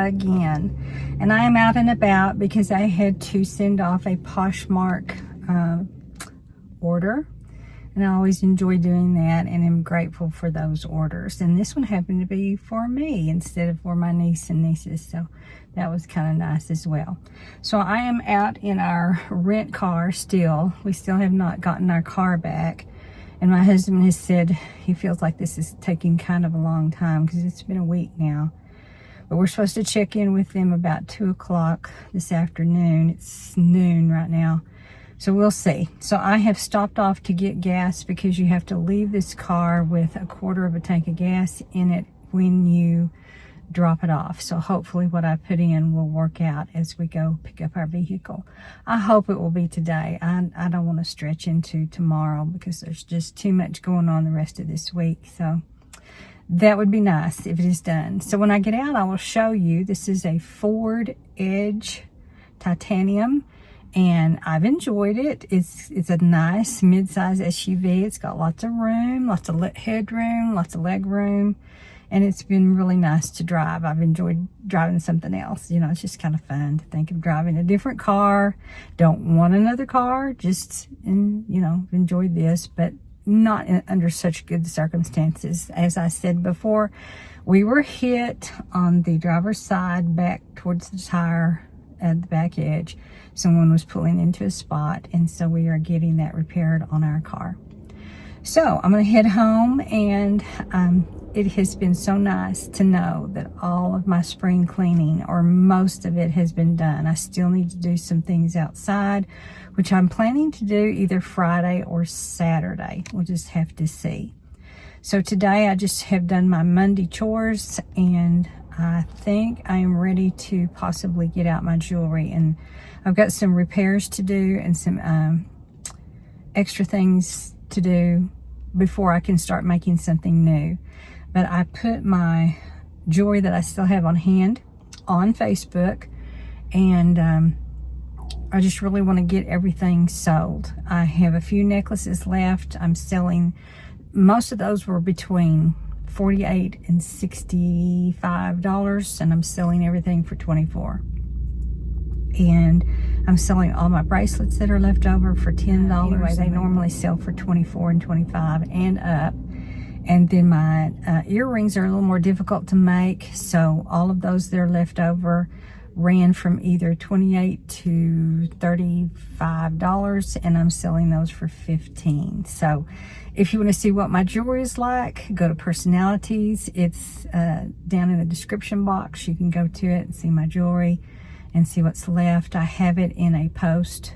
again. And I am out and about because I had to send off a POSHMARK order. And I always enjoy doing that, and I'm grateful for those orders. And this one happened to be for me instead of for my niece and nieces, so that was kind of nice as well. So I am out in our rent car still. We still have not gotten our car back. And my husband has said he feels like this is taking kind of a long time because it's been a week now. But we're supposed to check in with them about 2 o'clock this afternoon. It's noon right now. So we'll see. So I have stopped off to get gas because you have to leave this car with 1/4 of a tank of gas in it when you drop it off. So hopefully what I put in will work out as we go pick up our vehicle. I hope it will be today. I don't want to stretch into tomorrow because there's just too much going on the rest of this week. So that would be nice if it is done. So when I get out, I will show you. This is a Ford Edge Titanium. And I've enjoyed it. It's a nice mid-size SUV. It's got lots of room, lots of headroom, lots of leg room. And it's been really nice to drive. I've enjoyed driving something else. You know, it's just kind of fun to think of driving a different car. Don't want another car. Just, enjoyed this, but not under such good circumstances. As I said before, we were hit on the driver's side back towards the tire at the back edge. Someone was pulling into a spot, and so we are getting that repaired on our car. So I'm going to head home, and it has been so nice to know that all of my spring cleaning, or most of it, has been done. I still need to do some things outside, which I'm planning to do either Friday or Saturday. We'll just have to see. So today I just have done my Monday chores, and I think I am ready to possibly get out my jewelry. And I've got some repairs to do and some extra things to do before I can start making something new. But I put my jewelry that I still have on hand on Facebook, and I just really want to get everything sold. I have a few necklaces left. I'm selling, most of those were between $48 and $65, and I'm selling everything for $24. And I'm selling all my bracelets that are left over for $10. Anyway, they normally sell for $24 and $25 and up. And then my earrings are a little more difficult to make, so all of those that are left over ran from either $28 to $35, and I'm selling those for $15. So if you want to see what my jewelry is like, go to Personalities. It's down in the description box. You can go to it and see my jewelry and see what's left. I have it in a post,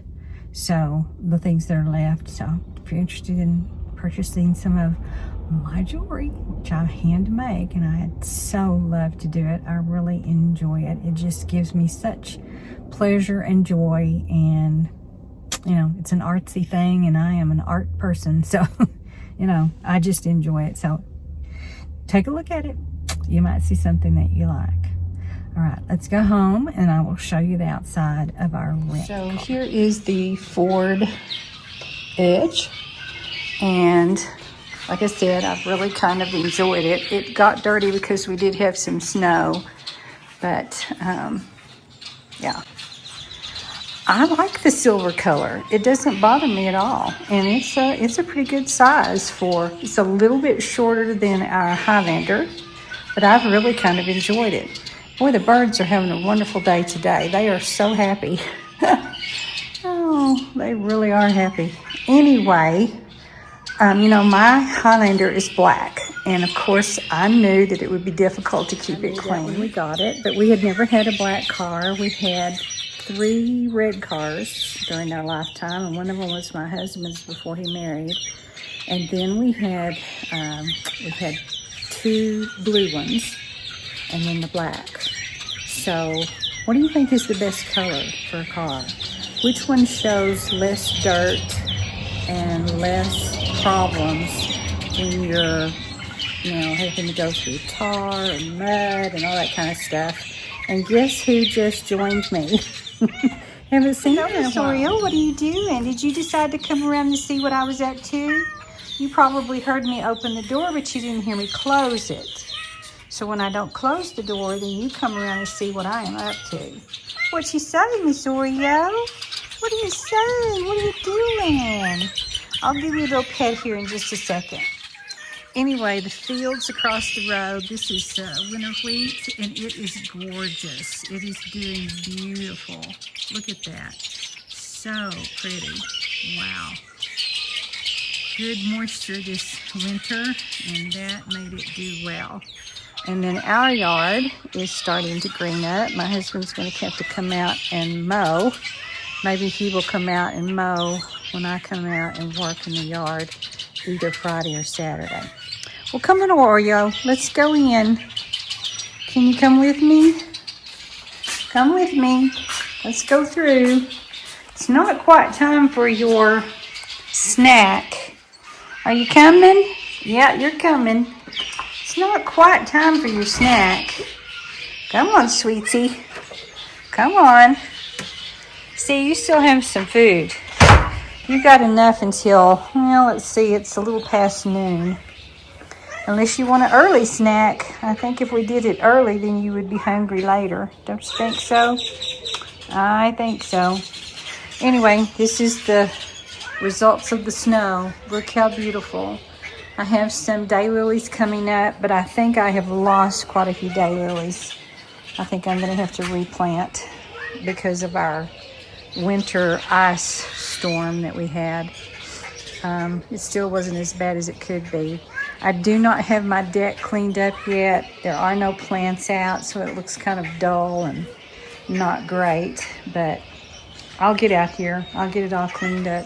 so the things that are left. So if you're interested in purchasing some of my jewelry, which I hand make, and I so love to do it. I really enjoy it. It just gives me such pleasure and joy, and it's an artsy thing, and I am an art person, so I just enjoy it. So take a look at it. You might see something that you like. All right, let's go home, and I will show you the outside of our rent car. Here is the Ford Edge, and like I said, I've really kind of enjoyed it. It got dirty because we did have some snow, but yeah. I like the silver color. It doesn't bother me at all, and it's a pretty good size it's a little bit shorter than our Highlander, but I've really kind of enjoyed it. Boy, the birds are having a wonderful day today. They are so happy. Oh, they really are happy. Anyway, my Highlander is black, and of course I knew that it would be difficult to keep it clean when we got it, but we had never had a black car. We had 3 red cars during our lifetime, and one of them was my husband's before he married. And then we had 2 blue ones, and then the black. So what do you think is the best color for a car? Which one shows less dirt and less problems when you're having to go through tar and mud and all that kind of stuff? And guess who just joined me? Haven't seen you in a while. Oreo, what are you doing? Did you decide to come around to see what I was up to? You probably heard me open the door, but you didn't hear me close it. So when I don't close the door, then you come around and see what I am up to. What you say, Miss Oreo? What are you saying? What are you doing? I'll give you a little pet here in just a second. Anyway, the fields across the road, this is winter wheat, and it is gorgeous. It is doing beautiful. Look at that. So pretty. Wow. Good moisture this winter, and that made it do well. And then our yard is starting to green up. My husband's going to have to come out and mow. Maybe he will come out and mow when I come out and work in the yard, either Friday or Saturday. Well, come on, Oreo. Let's go in. Can you come with me? Come with me. Let's go through. It's not quite time for your snack. Are you coming? Yeah, you're coming. It's not quite time for your snack. Come on, sweetie. Come on. See, you still have some food. You got enough until, well, let's see, it's a little past noon. Unless you want an early snack. I think if we did it early, then you would be hungry later. Don't you think so? I think so. Anyway, this is the results of the snow. Look how beautiful. I have some daylilies coming up, but I think I have lost quite a few daylilies. I think I'm going to have to replant because of our winter ice storm that we had. It still wasn't as bad as it could be. I do not have my deck cleaned up yet. There are no plants out, so it looks kind of dull and not great, but I'll get out here. I'll get it all cleaned up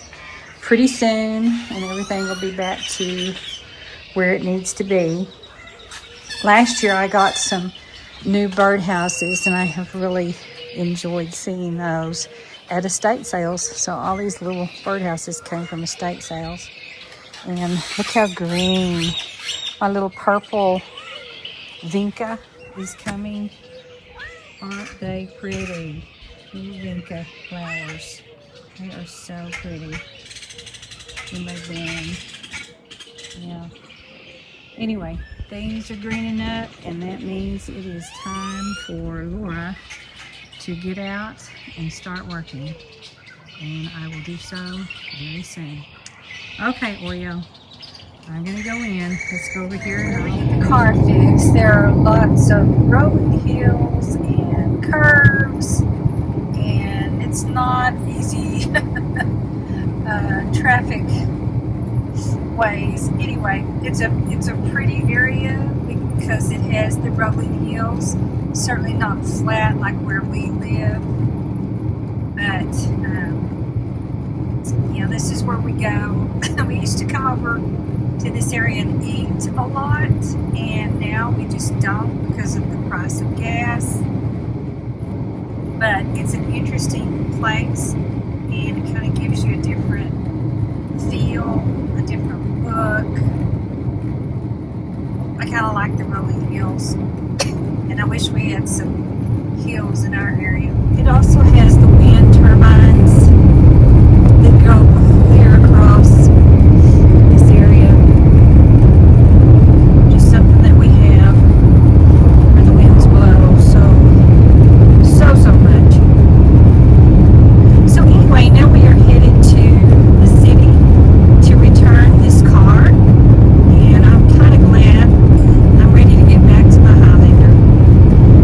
pretty soon, and everything will be back to where it needs to be. Last year I got some new birdhouses, and I have really enjoyed seeing those at estate sales. So all these little birdhouses came from estate sales. And look how green. My little purple vinca is coming. Aren't they pretty? Little vinca flowers. They are so pretty. In my bin. Yeah. Anyway, things are greening up, and that means it is time for Lora to get out and start working. And I will do so very soon. Okay, Oreo, I'm gonna go in. Let's go over here and I'll get the car fixed. There are lots of rolling hills and curves, and it's not easy traffic ways. Anyway, it's a pretty area because it has the rolling hills. Certainly not flat like where we live, but yeah, this is where we go. We used to come over to this area and eat a lot, and now we just don't because of the price of gas. But it's an interesting place, and it kind of gives you a different feel, a different look. I kind of like the rolling hills, and I wish we had some hills in our area. It also has the wind turbines that go clear across this area. Just something that we have where the winds blow so much. So anyway, now we are headed to the city to return this car, and I'm kind of glad. I'm ready to get back to my Highlander.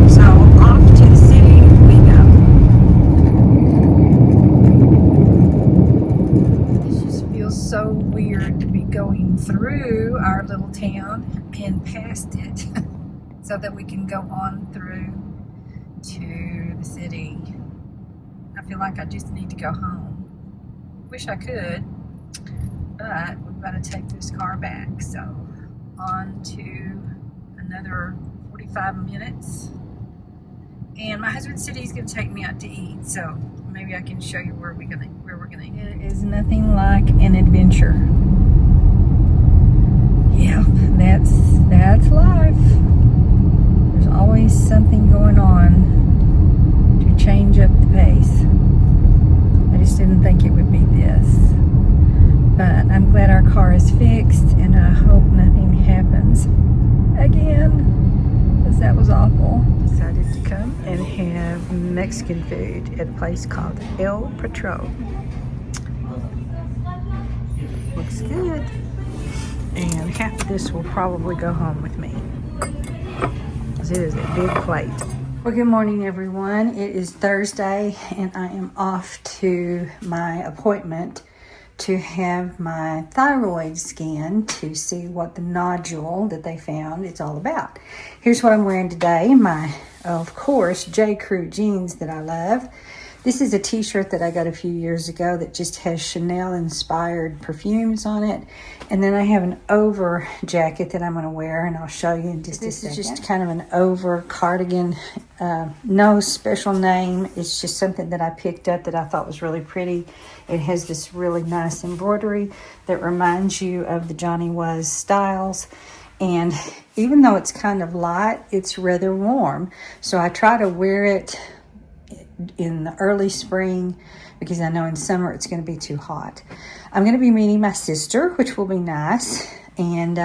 So off to the city we go. This just feels so weird to be going through our little town and past it so that we can go on through to the city. I feel like I just need to go home. Wish I could, but we've got to take this car back. So on to another 45 minutes. And my husband said he's going to take me out to eat, so maybe I can show you where we're gonna eat. It is nothing like an adventure. Yeah, that's life. There's always something going on to change up the pace. I just didn't think it would be this. But I'm glad our car is fixed, and I hope nothing happens again. That was awful. Decided to come and have Mexican food at a place called El Patron. Looks good. And half of this will probably go home with me, because it is a big plate. Well, good morning, everyone. It is Thursday, and I am off to my appointment to have my thyroid scan to see what the nodule that they found is all about. Here's what I'm wearing today. My, of course, J. Crew jeans that I love. This is a t-shirt that I got a few years ago that just has Chanel-inspired perfumes on it. And then I have an over jacket that I'm going to wear, and I'll show you in just a second. This is just kind of an over cardigan. No special name. It's just something that I picked up that I thought was really pretty. It has this really nice embroidery that reminds you of the Johnny Was styles. And even though it's kind of light, it's rather warm. So I try to wear it in the early spring, because I know in summer it's going to be too hot. I'm going to be meeting my sister, which will be nice. And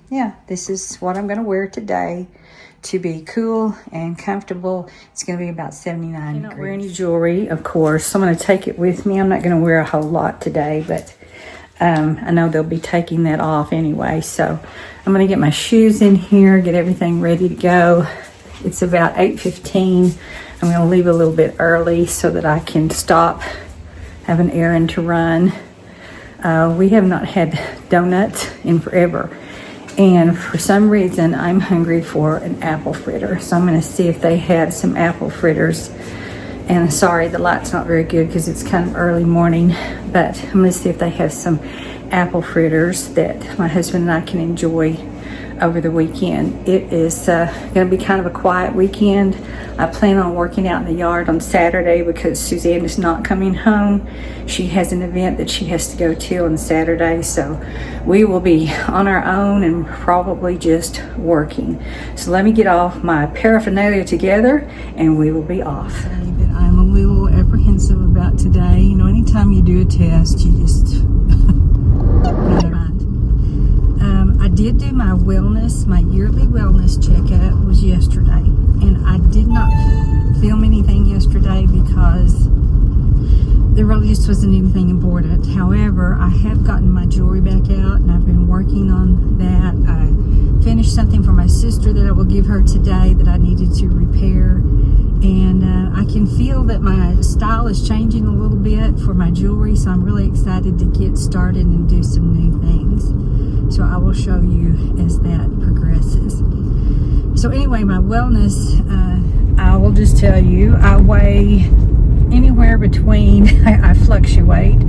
yeah, this is what I'm going to wear today to be cool and comfortable. It's going to be about 79 degrees. I don't wear any jewelry, of course, so I'm going to take it with me. I'm not going to wear a whole lot today, but I know they'll be taking that off anyway. So I'm going to get my shoes in here, get everything ready to go. It's about 8:15. I'm going to leave a little bit early so that I can stop, have an errand to run. We have not had donuts in forever. And for some reason, I'm hungry for an apple fritter. So I'm going to see if they had some apple fritters. And sorry, the light's not very good because it's kind of early morning. But I'm going to see if they have some apple fritters that my husband and I can enjoy over the weekend. It is going to be kind of a quiet weekend. I plan on working out in the yard on Saturday because Suzanne is not coming home. She has an event that she has to go to on Saturday, so we will be on our own and probably just working. So let me get all my paraphernalia together and we will be off. That I'm a little apprehensive about today. You know, anytime you do a test, you just I did do my yearly wellness checkup was yesterday, and I did not film anything yesterday because there really just wasn't anything important. However, I have gotten my jewelry back out, and I've been working on that. I finished something for my sister that I will give her today that I needed to repair, and I can feel that my style is changing a little bit for my jewelry, so I'm really excited to get started and do some new things. So I will show you as that progresses. So anyway, my wellness, I will just tell you, I weigh anywhere between, I fluctuate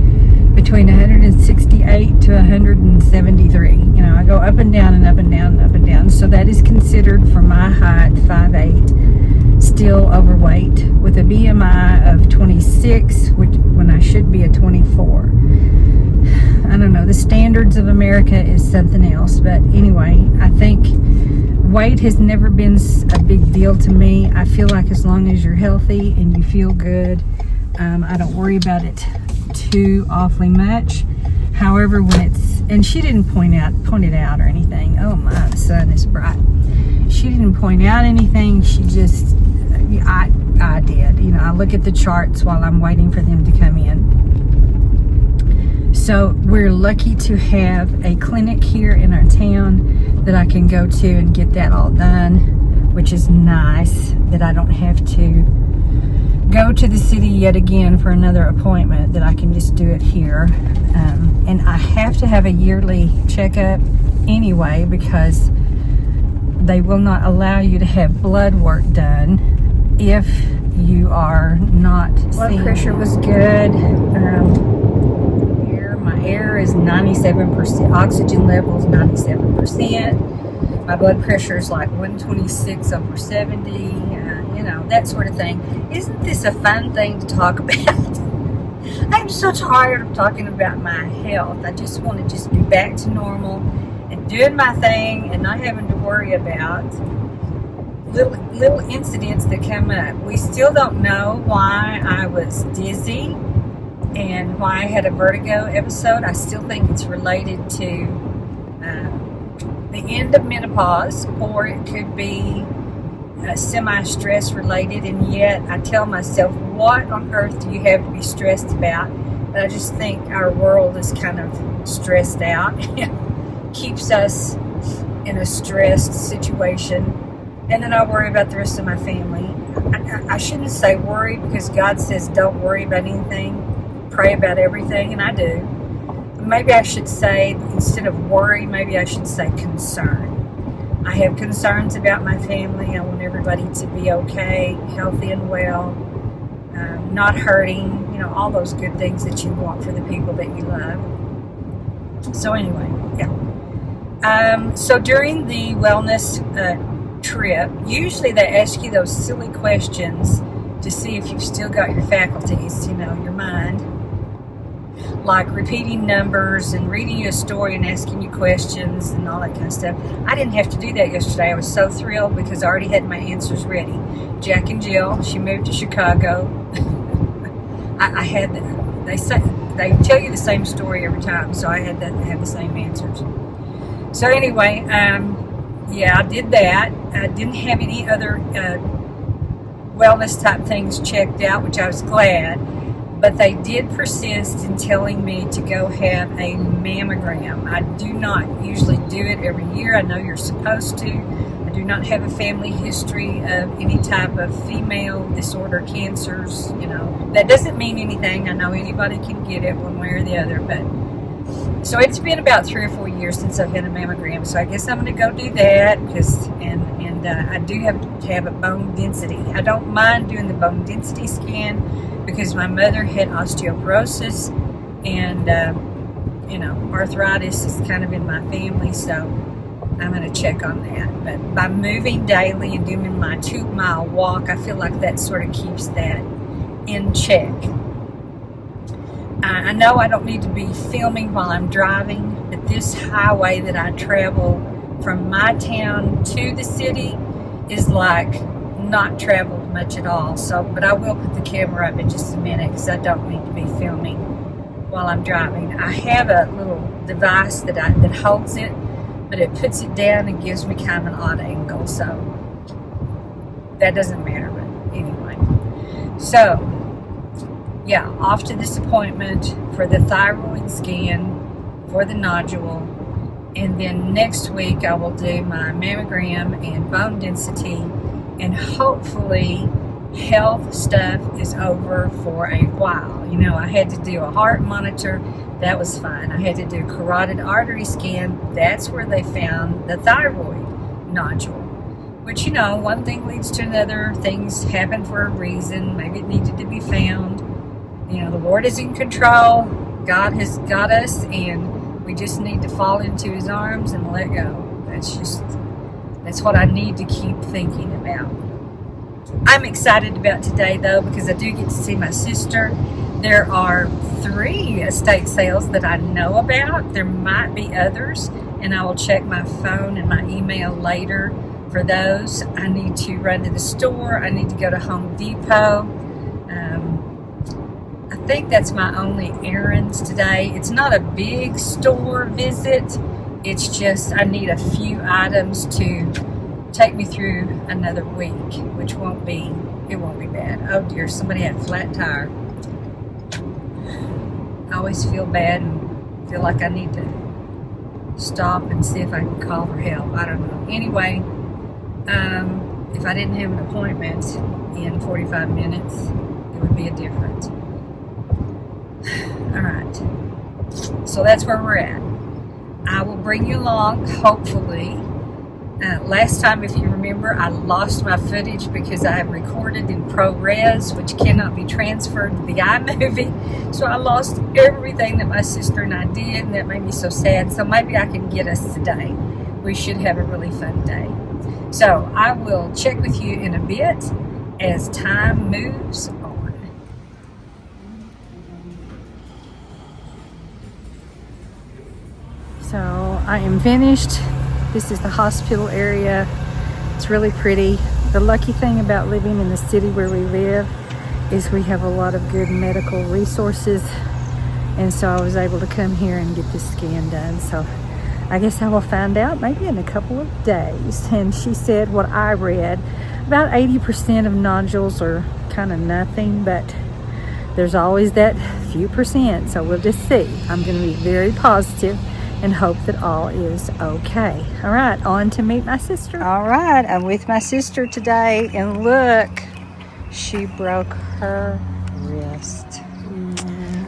between 168 to 173. You know, I go up and down and up and down and up and down. So that is considered, for my height, 5'8", still overweight, with a BMI of 26, when I should be a 24. I don't know, the standards of America is something else, but anyway, I think weight has never been a big deal to me. I feel like as long as you're healthy and you feel good, I don't worry about it too awfully much. However, when it's, and she didn't point it out or anything. Oh my, the sun is bright. She didn't point out anything. She just, I did. You know, I look at the charts while I'm waiting for them to come in. So we're lucky to have a clinic here in our town that I can go to and get that all done, which is nice, that I don't have to go to the city yet again for another appointment, that I can just do it here. And I have to have a yearly checkup anyway, because they will not allow you to have blood work done if you are not blood pressure was good. My air is 97%, oxygen level is 97%. My blood pressure is like 126 over 70, you know, that sort of thing. Isn't this a fun thing to talk about? I'm so tired of talking about my health. I just want to just be back to normal and doing my thing and not having to worry about little incidents that come up. We still don't know why I was dizzy and why I had a vertigo episode. I still think it's related to the end of menopause, or it could be semi-stress related, and yet I tell myself, what on earth do you have to be stressed about? But I just think our world is kind of stressed out. Keeps us in a stressed situation. And then I worry about the rest of my family. I shouldn't say worry, because God says don't worry about anything, pray about everything, and I do. Maybe I should say, instead of worry, maybe I should say concern. I have concerns about my family. I want everybody to be okay, healthy and well, not hurting, all those good things that you want for the people that you love. So anyway, yeah. So during the wellness trip, usually they ask you those silly questions to see if you've still got your faculties, your mind. Like repeating numbers and reading you a story and asking you questions and all that kind of stuff. I didn't have to do that yesterday. I was so thrilled because I already had my answers ready. Jack and Jill, she moved to Chicago. I had, they tell you the same story every time, so I had to have the same answers. So anyway, yeah, I did that. I didn't have any other wellness type things checked out, which I was glad. But they did persist in telling me to go have a mammogram. I do not usually do it every year. I know you're supposed to. I do not have a family history of any type of female disorder, cancers. That doesn't mean anything. I know anybody can get it one way or the other. But so it's been about 3 or 4 years since I've had a mammogram. So I guess I'm going to go do that and I do have to have a bone density. I don't mind doing the bone density scan, because my mother had osteoporosis and, arthritis is kind of in my family, so I'm going to check on that. But by moving daily and doing my 2-mile walk, I feel like that sort of keeps that in check. I know I don't need to be filming while I'm driving, but this highway that I travel from my town to the city is like not traveled much at all. So, but I will put the camera up in just a minute because I don't need to be filming while I'm driving. I have a little device that holds it, but it puts it down and gives me kind of an odd angle. So that doesn't matter. But anyway, so yeah, off to this appointment for the thyroid scan for the nodule, and then next week I will do my mammogram and bone density. And hopefully health stuff is over for a while. I had to do a heart monitor. That was fine. I had to do a carotid artery scan. That's where they found the thyroid nodule. Which, one thing leads to another. Things happen for a reason. Maybe it needed to be found. The Lord is in control. God has got us, and we just need to fall into His arms and let go. That's what I need to keep thinking about. I'm excited about today, though, because I do get to see my sister. There are 3 estate sales that I know about. There might be others, and I will check my phone and my email later for those. I need to run to the store. I need to go to Home Depot. I think that's my only errands today. It's not a big store visit. It's just I need a few items to take me through another week, which won't be bad. Oh dear, somebody had a flat tire. I always feel bad and feel like I need to stop and see if I can call for help. I don't know. Anyway, if I didn't have an appointment in 45 minutes, it would be a different. All right. So that's where we're at. I will bring you along, hopefully. Last time, if you remember, I lost my footage because I recorded in ProRes, which cannot be transferred to the iMovie. So I lost everything that my sister and I did, and that made me so sad. So maybe I can get us today. We should have a really fun day. So I will check with you in a bit as time moves on. So I am finished. This is the hospital area. It's really pretty. The lucky thing about living in the city where we live is we have a lot of good medical resources. And so I was able to come here and get this scan done. So I guess I will find out maybe in a couple of days. And she said what I read, about 80% of nodules are kind of nothing, but there's always that few percent, so we'll just see. I'm going to be very positive and hope that all is okay. All right, on to meet my sister. All right, I'm with my sister today, and look, she broke her wrist.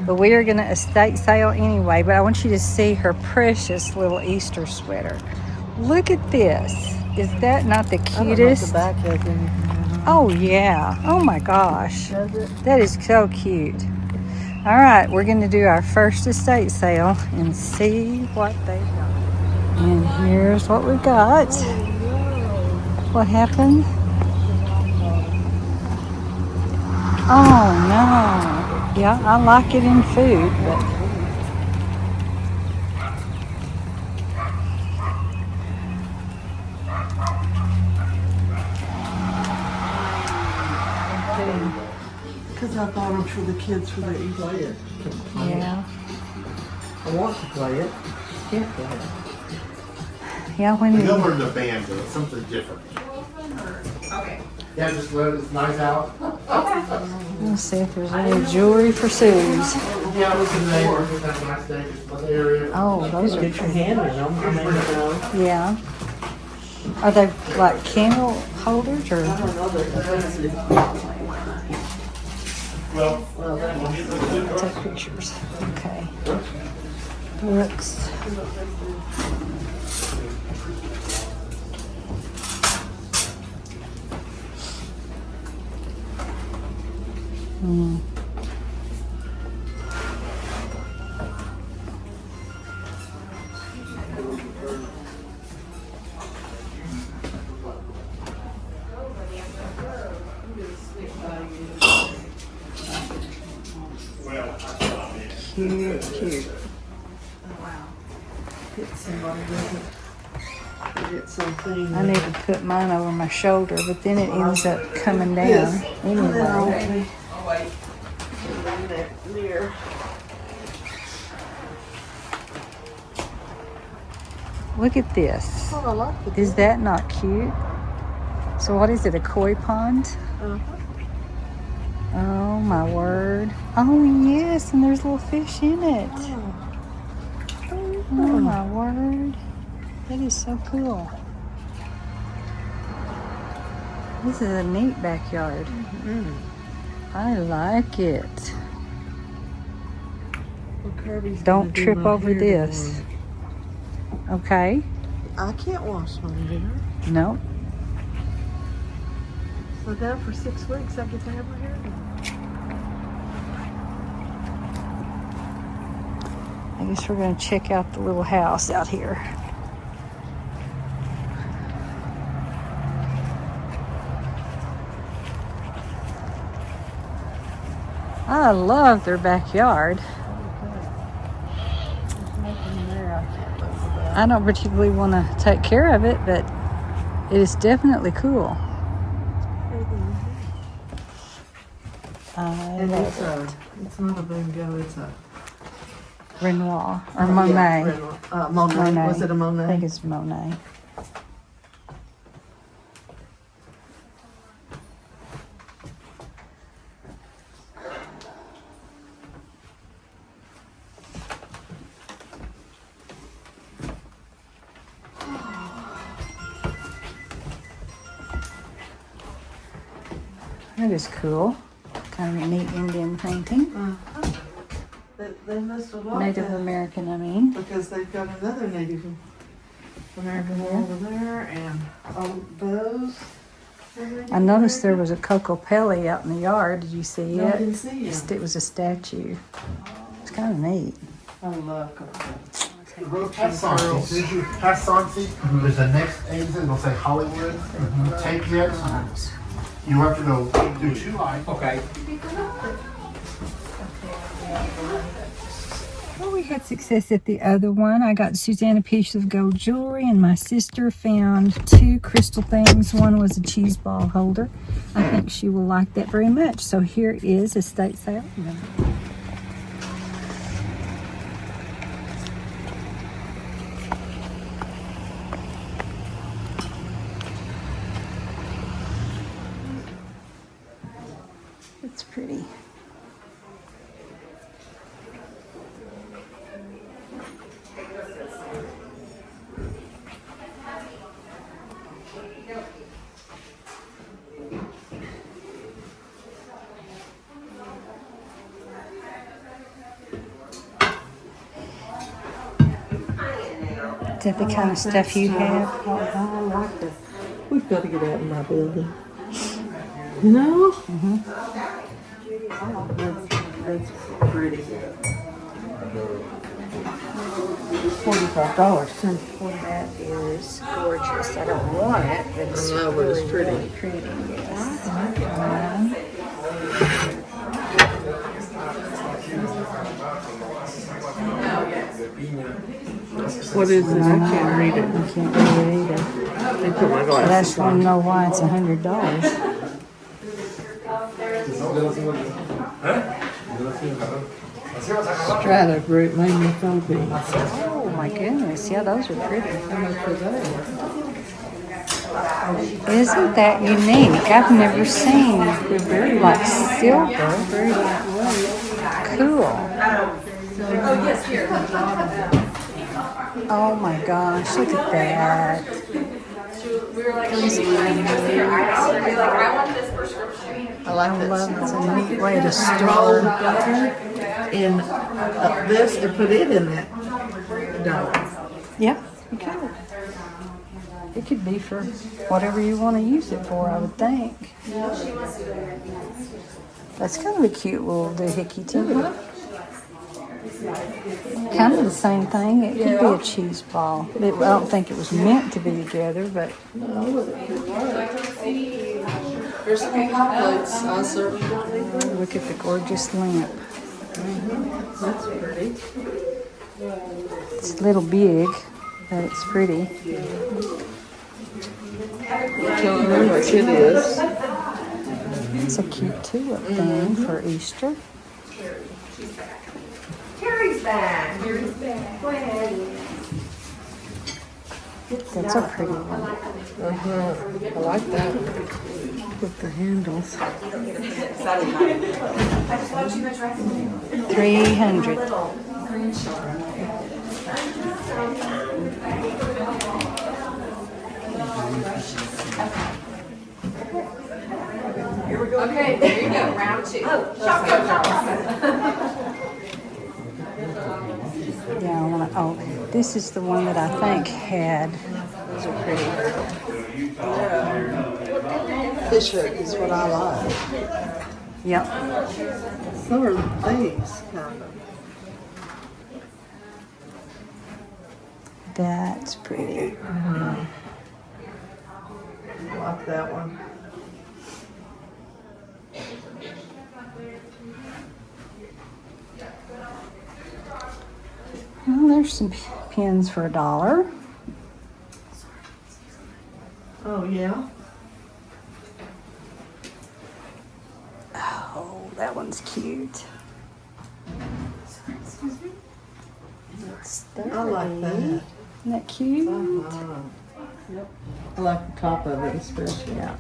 But we are going to estate sale anyway, but I want you to see her precious little Easter sweater. Look at this. Is that not the cutest? I don't know if the back has anything. Oh, yeah. Oh, my gosh. Does it? That is so cute. All right, we're going to do our first estate sale and see what they got. And here's what we got. What happened? Oh, no. Yeah, I like it in food, but... Because I bought them for the kids for the Easter. Play it. Yeah. I want to play it. Can't play it. Yeah, when They'll learn the band, but it's something different. Okay. Yeah, just let it nice out. let's see if there's any jewelry for Sue's. Yeah, look in there. Just have a nice day, just one area. Oh, those are Get your pretty. hand in them. I mean, Yeah. Are they like candle holders or? I don't know that. Well, Take pictures. Okay. Books. Cute, cute. Get somebody with it. Get something. I need to put mine over my shoulder, but then it ends up coming down Yes. anyway. I'll wait. Near. Look at this. Oh, I like the Is that not cute? So what is it, a koi pond? Oh my word. Oh yes, and there's little fish in it. Oh my word. That is so cool. This is a neat backyard. I like it. Well, Kirby's Don't gonna do trip my over hair this. Okay. tomorrow. I can't wash my hair. No. So now for 6 weeks I get to have my hair done. I guess we're going to check out the little house out here. I love their backyard. There's nothing there I can't live without. I don't particularly want to take care of it, but it is definitely cool. I And love it's not a bingo, it's a Renoir or Monet. Yeah, Monet. Monet. Was it a Monet? I think it's Monet. That is cool. Kind of a neat Indian painting. They must have liked Native that American, I mean. because they've got another Native American over there and those. I noticed there was a Coco Pelli out in the yard. Did you see No, I it? didn't see it. It was a statue. It's kind of neat. I love Coco. pass on. As soon as you pass on, see, there's the next exit, it'll say Hollywood. Take it. You have to go do 2 lines. Okay. Well, we had success at the other one. I got Susanna a piece of gold jewelry, and my sister found 2 crystal things. One was a cheese ball holder. I think she will like that very much. So here is estate sale. that the kind of stuff you have? I like that. We've got to get out in my building. You know? Mm-hmm. That's pretty. $45. Well, that is gorgeous. I don't want it, but it's I know, but really, it's pretty. really pretty. Yes. What is it? I can't read it. I can't read it either. They put my But I glasses just want to know why it's $100. Strata group made me Philippines. Oh my goodness, yeah, those are pretty. How much was that? Isn't that unique? I've never seen like silver. Very lightweight. Cool. Oh, yes, here. Oh my gosh, look at that. We were like, here, I want this prescription. I like I that. love it's a neat way to Roll store. butter in this and put it in that dough. Yep, you could. It could be for whatever you want to use it for, I would think. That's kind of a cute little doohickey too. Kind of the same thing. It could be a cheese ball. I don't think it was meant to be together, but Here's some hot plates. I certainly don't need them. look at the gorgeous lamp. That's pretty. It's a little big, but it's pretty. Tell me how much it is. It's a cute tulip thing for Easter. Carrie's back. Carrie's back. Go ahead. That's a pretty one. I like that. With the handles. I just want you to try something. 300. Green sugar. Okay, there you go. Round two. Yeah, I want to. Oh, this is the one that I think had. Those are pretty. Fish hook is what I like. Yep. So are these kind of. That's pretty. I like that one. Well, there's some pins for $1. Oh, yeah? Oh, that one's cute. I like that. Isn't that cute? Yep. I like the top of it especially. Yeah.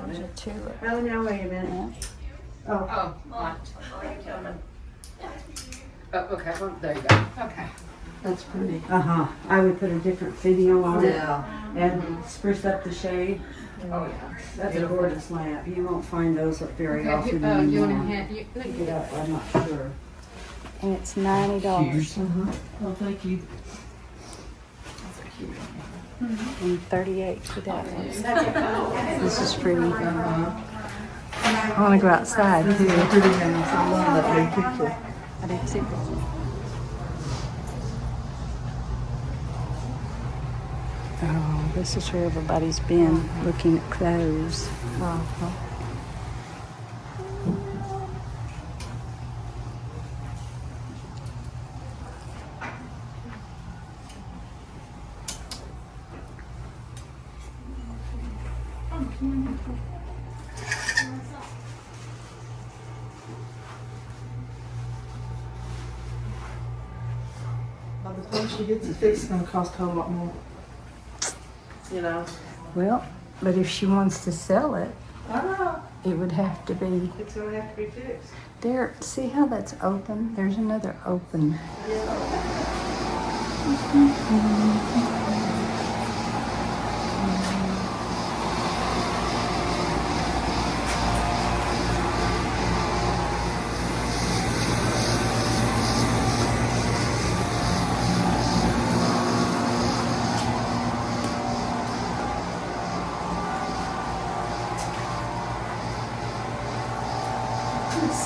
There's a tulip. Oh, now wait a minute. Yeah. Oh, what? Oh, okay. Well, there you go. Okay. That's pretty. I would put a different video on it Yeah. and spruce up the shade. Oh, yeah. That's a gorgeous lamp. You won't find those up very often You anymore. want to hand, you, Pick it up, I'm not sure. And it's $90. Well, thank you. And 38 for that one. This is pretty. I want to go outside too. Pretty nice. I love that big picture. I do too. Oh, this is where everybody's been looking at clothes. By the time she gets it fixed, it's gonna cost a whole lot more. You know? Well, but if she wants to sell it, I know. it would have to be It's gonna have to be fixed. there. See how that's open? There's another open.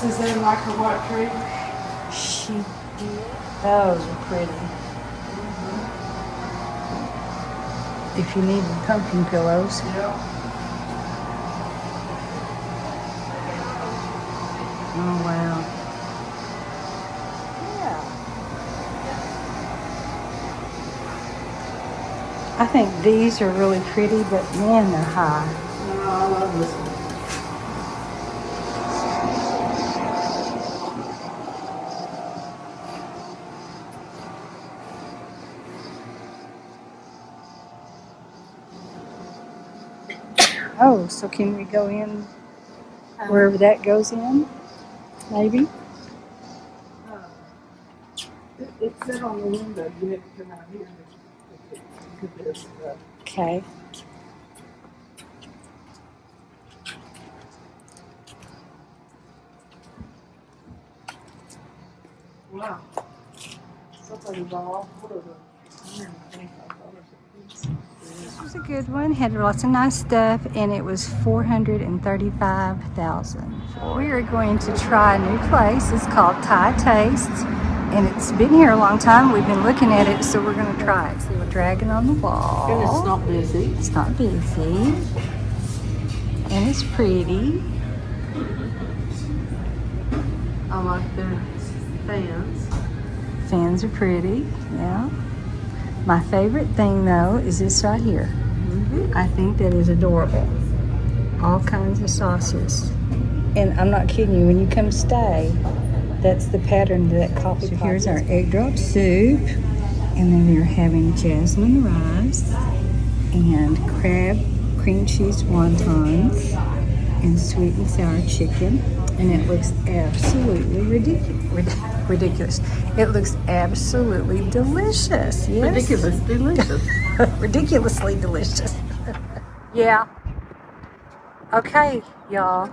Is there like a white tree? Those are pretty. If you need pumpkin pillows. Yeah. Oh, wow. Yeah. I think these are really pretty, but man, they're high. Oh, I love this one. Oh, so can we go in wherever that goes in? Maybe? It said on the window, you have to come out here and put this up. Okay. Wow. Somebody bought, what are the $125 a piece? This was a good one. Had lots of nice stuff, and it was $435,000. We are going to try a new place. It's called Thai Taste, and it's been here a long time. We've been looking at it, so we're going to try it. See, we're dragging on the wall. And it's not busy. It's not busy, and it's pretty. I like their fans. Fans are pretty, yeah. My favorite thing though is this right here. I think that is adorable. All kinds of sauces. And I'm not kidding you, when you come stay, that's the pattern of that coffee pot. So here's our egg drop soup. And then we're having jasmine rice and crab cream cheese wontons and sweet and sour chicken. And it looks absolutely ridiculous. It looks absolutely delicious. Yes. Ridiculous delicious. Ridiculously delicious. Yeah. Okay, y'all.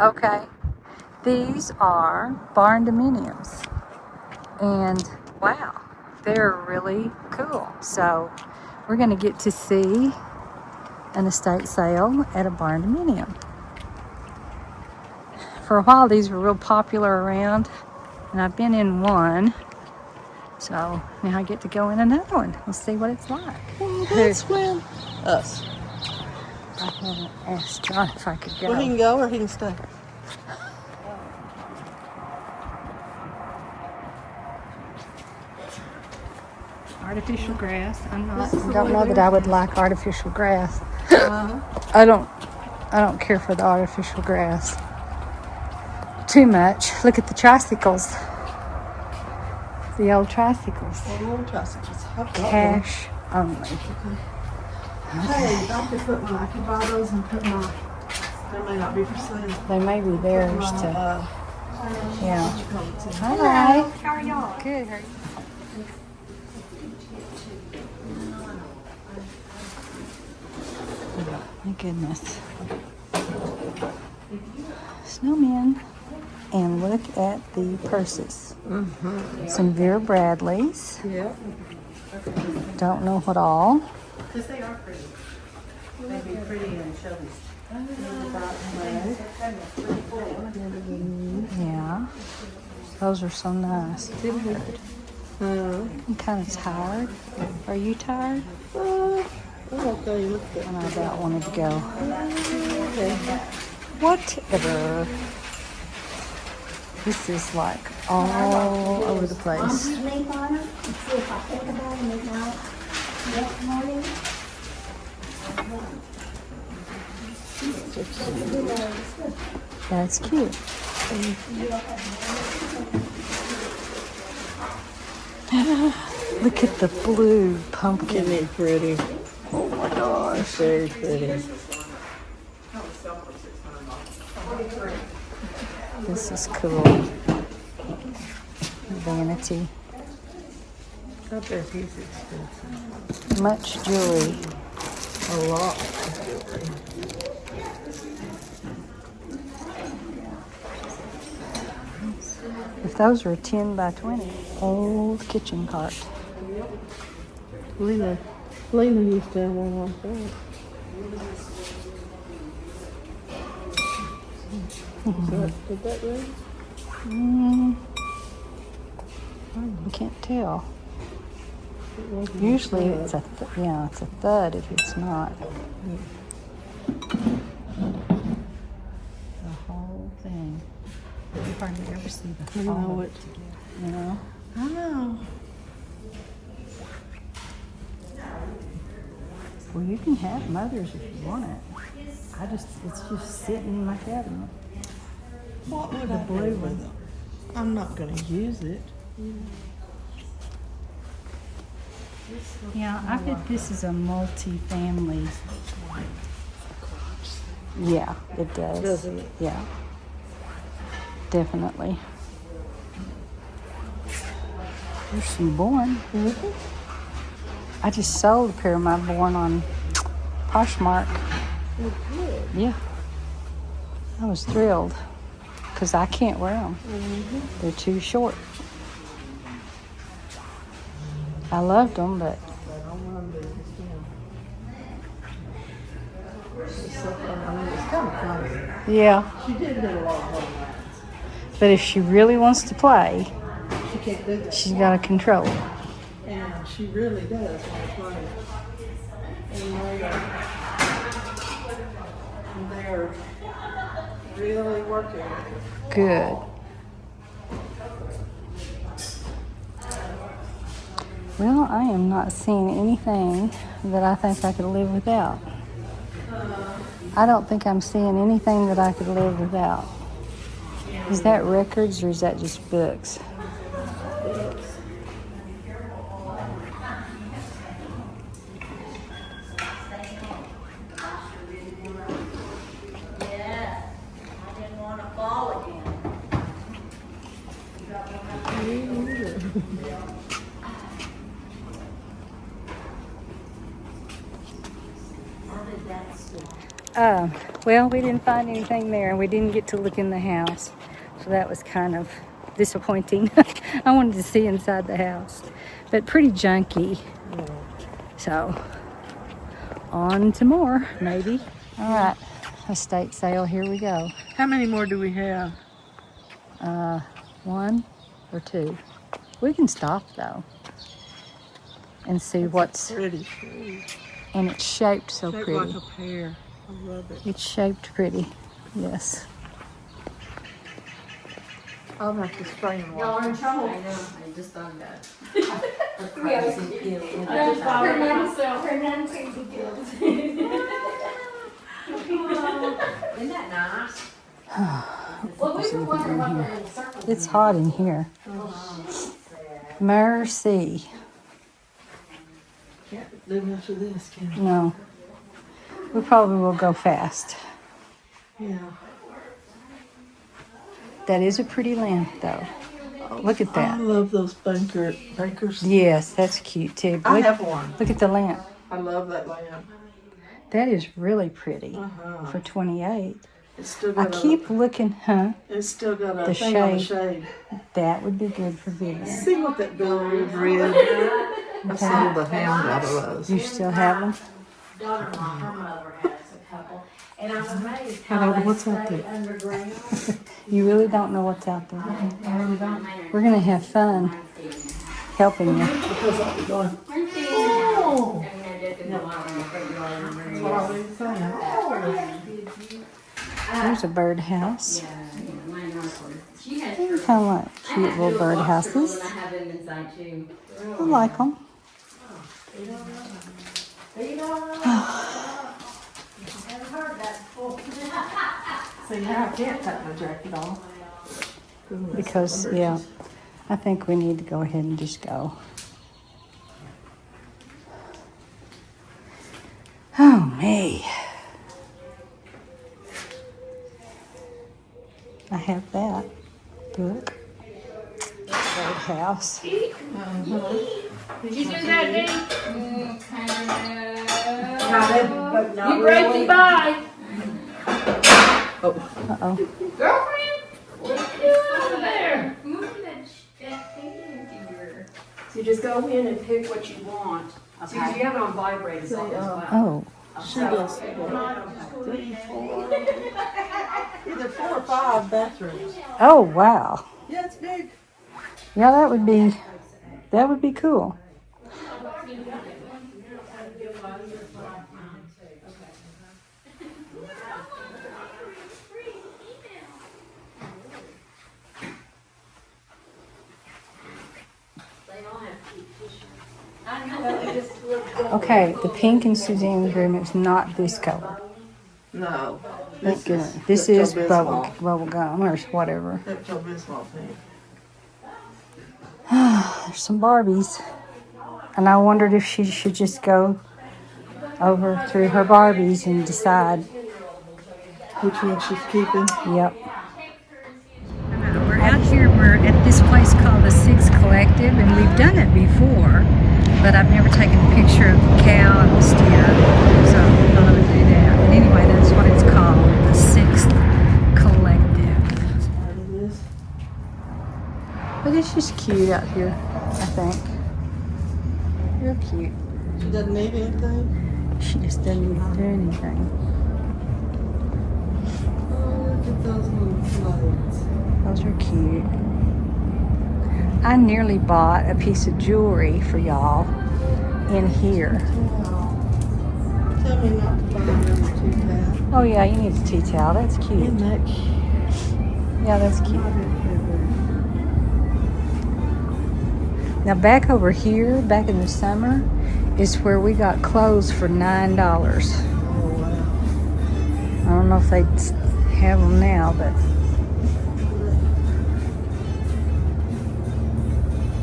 Okay. These are barn dominiums. And wow, they're really cool. So we're going to get to see an estate sale at a barn dominium. For a while, these were real popular around, and I've been in one. So now I get to go in another one. We'll see what it's like. Well, that's when us. I haven't asked John if I could go. Well, he can go or he can stay. Artificial grass. I don't know that I would like artificial grass. I don't care for the artificial grass too much. Look at the tricycles. The old tricycles. The little tricycles. Cash only. Hey, I could put my, I could buy those and put my, they may not be for sale. They may be theirs to. Yeah. Hi. How are y'all? Good. How are you? My goodness. Snowmen. And look at the purses. Some Vera Bradleys. Yeah. Don't know what all. Because they are pretty. They'd be pretty and showy. Yeah. Those are so nice. I'm kind of tired. Are you tired? Okay, look at And I about wanted to go. Whatever. This is like all over the place. Sleep on it, and see if I think about it midnight next morning. That's cute. Look at the blue pumpkin. Isn't it pretty? Oh my gosh, very pretty. This is cool. Vanity. I bet he's expensive. Much jewelry. A lot of jewelry. If those were 10 by 20, old kitchen cart. Lena used to have one like that. Is that right? I can't tell. Usually it's a it's a thud if it's not. The whole thing. You hardly ever see the whole of it together, you know? I know. Well, you can have mothers if you want it. It's just sitting in my cabinet. What would I do with it? I'm not going to use it. Yeah, I bet this is a multi-family. Yeah, it does. Doesn't it? Yeah, definitely. There's some Born. I just sold a pair of my Born on POSHMARK. Yeah, I was thrilled because I can't wear them. They're too short. I loved them, but It's kind of fun. yeah. She did do a lot of home runs. But if she really wants to play, She can't do that. she's got to control it. And she really does want to play. And they're really working. Good. Well, I am not seeing anything that I think I could live without. I don't think I'm seeing anything that I could live without. Is that records or is that just books? Well, we didn't find anything there, and we didn't get to look in the house, so that was kind of disappointing. I wanted to see inside the house, but pretty junky. So, on to more, maybe. All right, estate sale, here we go. How many more do we have? 1 or 2. We can stop, though, and see what's... Pretty tree. And it's shaped so Shaped pretty. like a pear. I love it. It's shaped pretty, yes. I'll have to spray and Y'all wash. are in trouble. I know, I just thought that. Isn't that nice? Well, we were wondering about the little circle. It's hot in here. Mercy. Can't live after this, can you? No. We probably will go fast. Yeah. That is a pretty lamp, though. Look at I that. love those bakers. Yes, that's cute, too. I Look, have one. look at the lamp. I love that lamp. That is really pretty Uh-huh. for 28. It's still I got keep looking, It's still got a the thing on the shade. shade. That would be good for Vivian. See what that billiard red. I sold the hound out of those. You still have them? Daughter-in-law, her mother has a couple, and I'm amazed Hello, how they what's up stay there? underground. You really don't know what's out there. I really don't. We're going to have fun helping you. Because I'll be going, Oh! I mean, I did the what are they saying? There's a birdhouse. She has They kind of like cute little birdhouses. I have them inside too. I like them. See, now I can't take my jacket off. Because, yeah, I think we need to go ahead and just go. Oh, me. I have that book. Birdhouse. Did you do that, Dee? Not You break the bye. Uh-oh. Girlfriend? What are you doing over there? You just go in and pick what you want. So you have it on vibrate as well. Oh, She does 3, 4, either 4 or 5 bathrooms. Oh, wow. Yeah, it's big. Yeah, that would be cool. Okay, the pink in Suzanne's room is not this color. No. Thank goodness. This is bubble gum or whatever. Pepto-Bismol pink. There's some Barbies. And I wondered if she should just go over through her Barbies and decide. Which one she's keeping? Yep. We're out here, we're at this place called the Six Collective, and we've done it before, but I've never taken a picture of the cow and the steer, so I thought I would do that. But anyway, that's what it's called, the Sixth Collective. Part of this. But it's just cute out here, I think. Real cute. She doesn't need anything. She just doesn't need to do anything. Oh, look at those little floats. Those are cute. I nearly bought a piece of jewelry for y'all in here. Tell me not to buy another 2 pack. Oh yeah, you need a tea towel. That's cute. Isn't that cute? Yeah, that's cute. Now back over here, back in the summer, is where we got clothes for $9. Oh, wow. I don't know if they have them now, but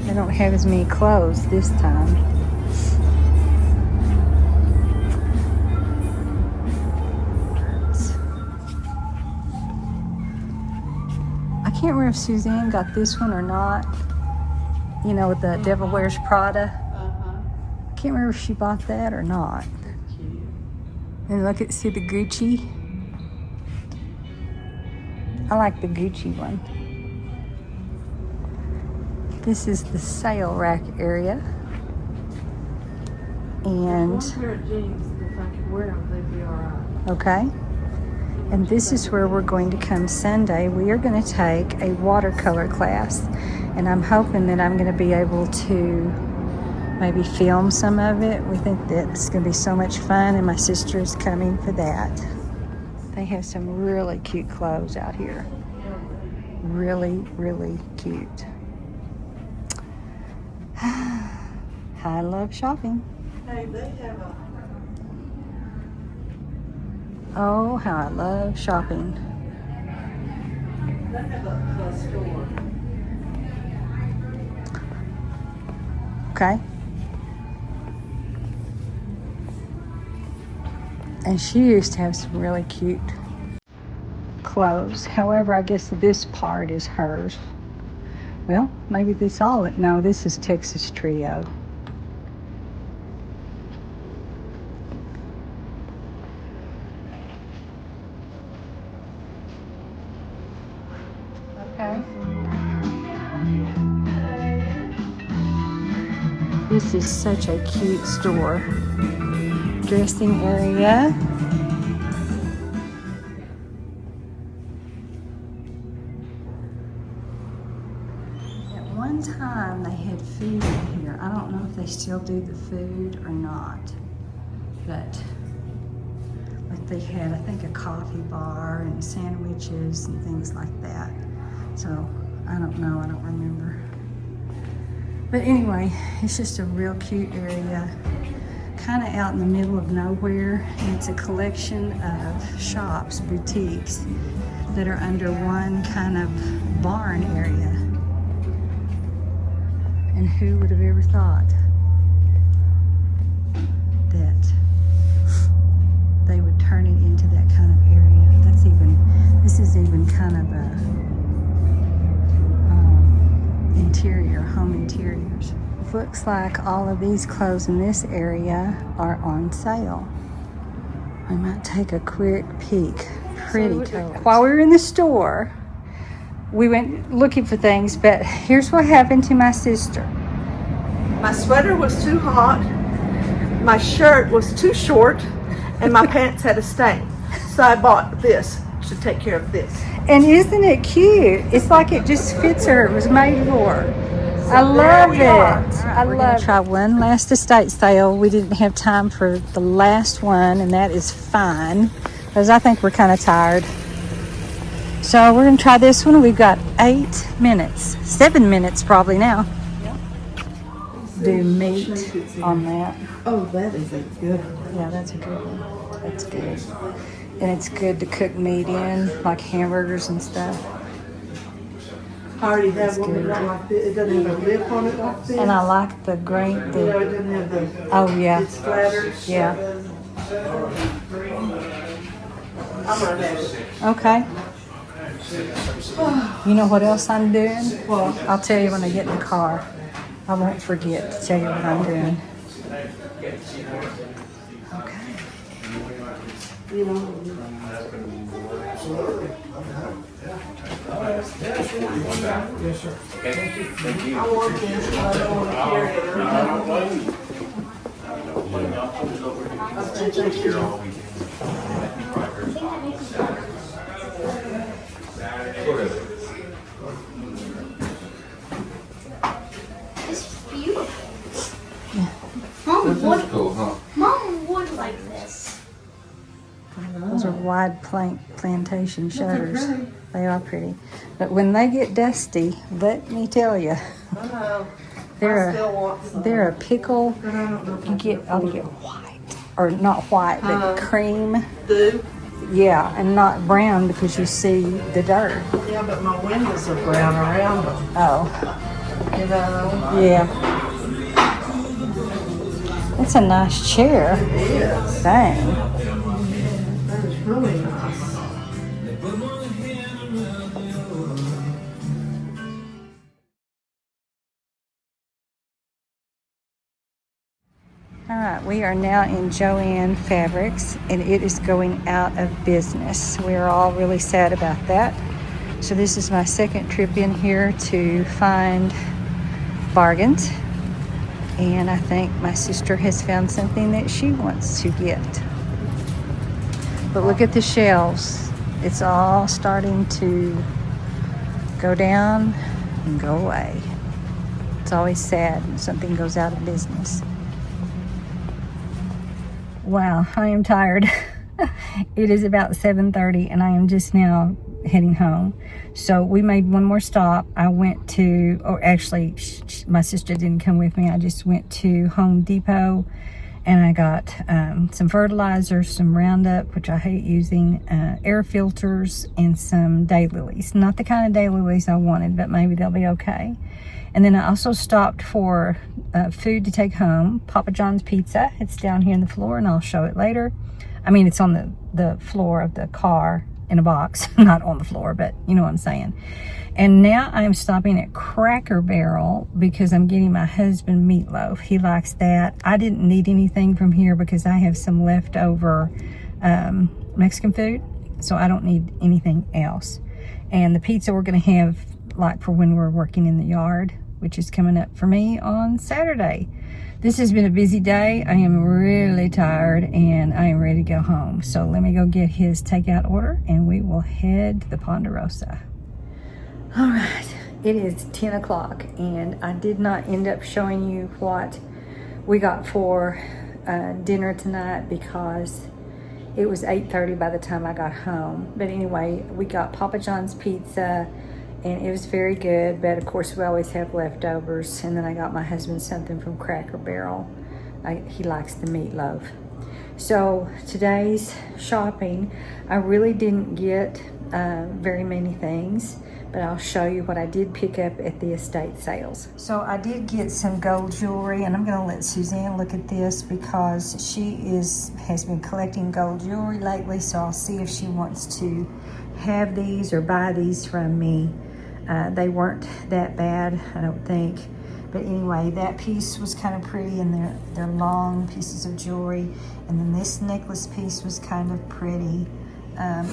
they don't have as many clothes this time. I can't remember if Suzanne got this one or not. You know, with the Devil Wears Prada. I can't remember if she bought that or not. Cute. And look at, see the Gucci? I like the Gucci one. This is the sale rack area. And, One pair of jeans, if I could wear them, they'd be alright. okay. And this is where we're going to come Sunday. We are going to take a watercolor class. And I'm hoping that I'm going to be able to maybe film some of it. We think that it's going to be so much fun, and my sister is coming for that. They have some really cute clothes out here. Really, really cute. I love shopping. Hey, they have a... Oh, how I love shopping. They have a store. Okay. And she used to have some really cute clothes. However, I guess this part is hers. Well, maybe this all, no, this is Texas Trio. Okay. This is such a cute store. Dressing area. At one time they had food in here. I don't know if they still do the food or not. But like they had, I think, a coffee bar and sandwiches and things like that. So I don't know, I don't remember. But anyway, it's just a real cute area, kind of out in the middle of nowhere. And it's a collection of shops, boutiques, that are under one kind of barn area. And who would have ever thought that they would turn it into that kind of area? This is even kind of a interior, home interiors. Looks like all of these clothes in this area are on sale. I might take a quick peek. Pretty cool. While we were in the store, we went looking for things, but here's what happened to my sister. My sweater was too hot. My shirt was too short. and my pants had a stain. So I bought this to take care of this. And isn't it cute? It's like it just fits her. It was made for her. I love it. I love it. Try one last estate sale. We didn't have time for the last one, and that is fine because I think we're kind of tired. So we're going to try this one. We've got 8 minutes, 7 minutes probably now. Do meat on that. Oh, that is a good one. Yeah, that's a good one. That's good. And it's good to cook meat in, like hamburgers and stuff. I already have one that don't like this. It doesn't have a lip on it like this. And I like the grain. You know, it doesn't have the, Oh, yeah. it's flatter. Yeah. I'm gonna have it. Okay. You know what else I'm doing? What? I'll tell you when I get in the car. I won't forget to tell you what I'm doing. Okay. You know. Yes, sir. Okay, thank you. Thank you. I want this, but I don't want to carry it around. I don't blame you. Okay, thank you. This is beautiful. Mom would like this. Those are wide plantation shutters. They are pretty. But when they get dusty, let me tell you, I know. I they're still want some. a pickle. But I don't know if I You get white, or not white, but cream. do. Yeah, and not brown because you see the dirt. Yeah, but my windows are brown around them. Oh, You know. yeah. It's a nice chair. It is. Dang. That is really nice. All right, we are now in Joann Fabrics, and it is going out of business. We are all really sad about that. So this is my second trip in here to find bargains, and I think my sister has found something that she wants to get. But look at the shelves. It's all starting to go down and go away. It's always sad when something goes out of business. Wow, I am tired. It is about 7:30 and I am just now heading home. So we made one more stop. I went to, or actually my sister didn't come with me. I just went to Home Depot and I got some fertilizer, some Roundup, which I hate using, air filters, and some daylilies. Not the kind of daylilies I wanted, but maybe they'll be okay. And then I also stopped for food to take home. Papa John's Pizza. It's down here on the floor, and I'll show it later. I mean, it's on the floor of the car in a box. Not on the floor, but you know what I'm saying. And now I'm stopping at Cracker Barrel because I'm getting my husband meatloaf. He likes that. I didn't need anything from here because I have some leftover Mexican food, so I don't need anything else. And the pizza we're going to have like for when we're working in the yard, which is coming up for me on Saturday. This has been a busy day. I am really tired and I am ready to go home. So let me go get his takeout order and we will head to the Ponderosa. All right, it is 10 o'clock and I did not end up showing you what we got for dinner tonight because it was 8:30 by the time I got home. But anyway, we got Papa John's Pizza, and it was very good, but of course we always have leftovers. And then I got my husband something from Cracker Barrel. He likes the meatloaf. So today's shopping, I really didn't get very many things, but I'll show you what I did pick up at the estate sales. So I did get some gold jewelry, and I'm gonna let Suzanne look at this because she has been collecting gold jewelry lately, so I'll see if she wants to have these or buy these from me. They weren't that bad, I don't think. But anyway, that piece was kind of pretty, and they're long pieces of jewelry. And then this necklace piece was kind of pretty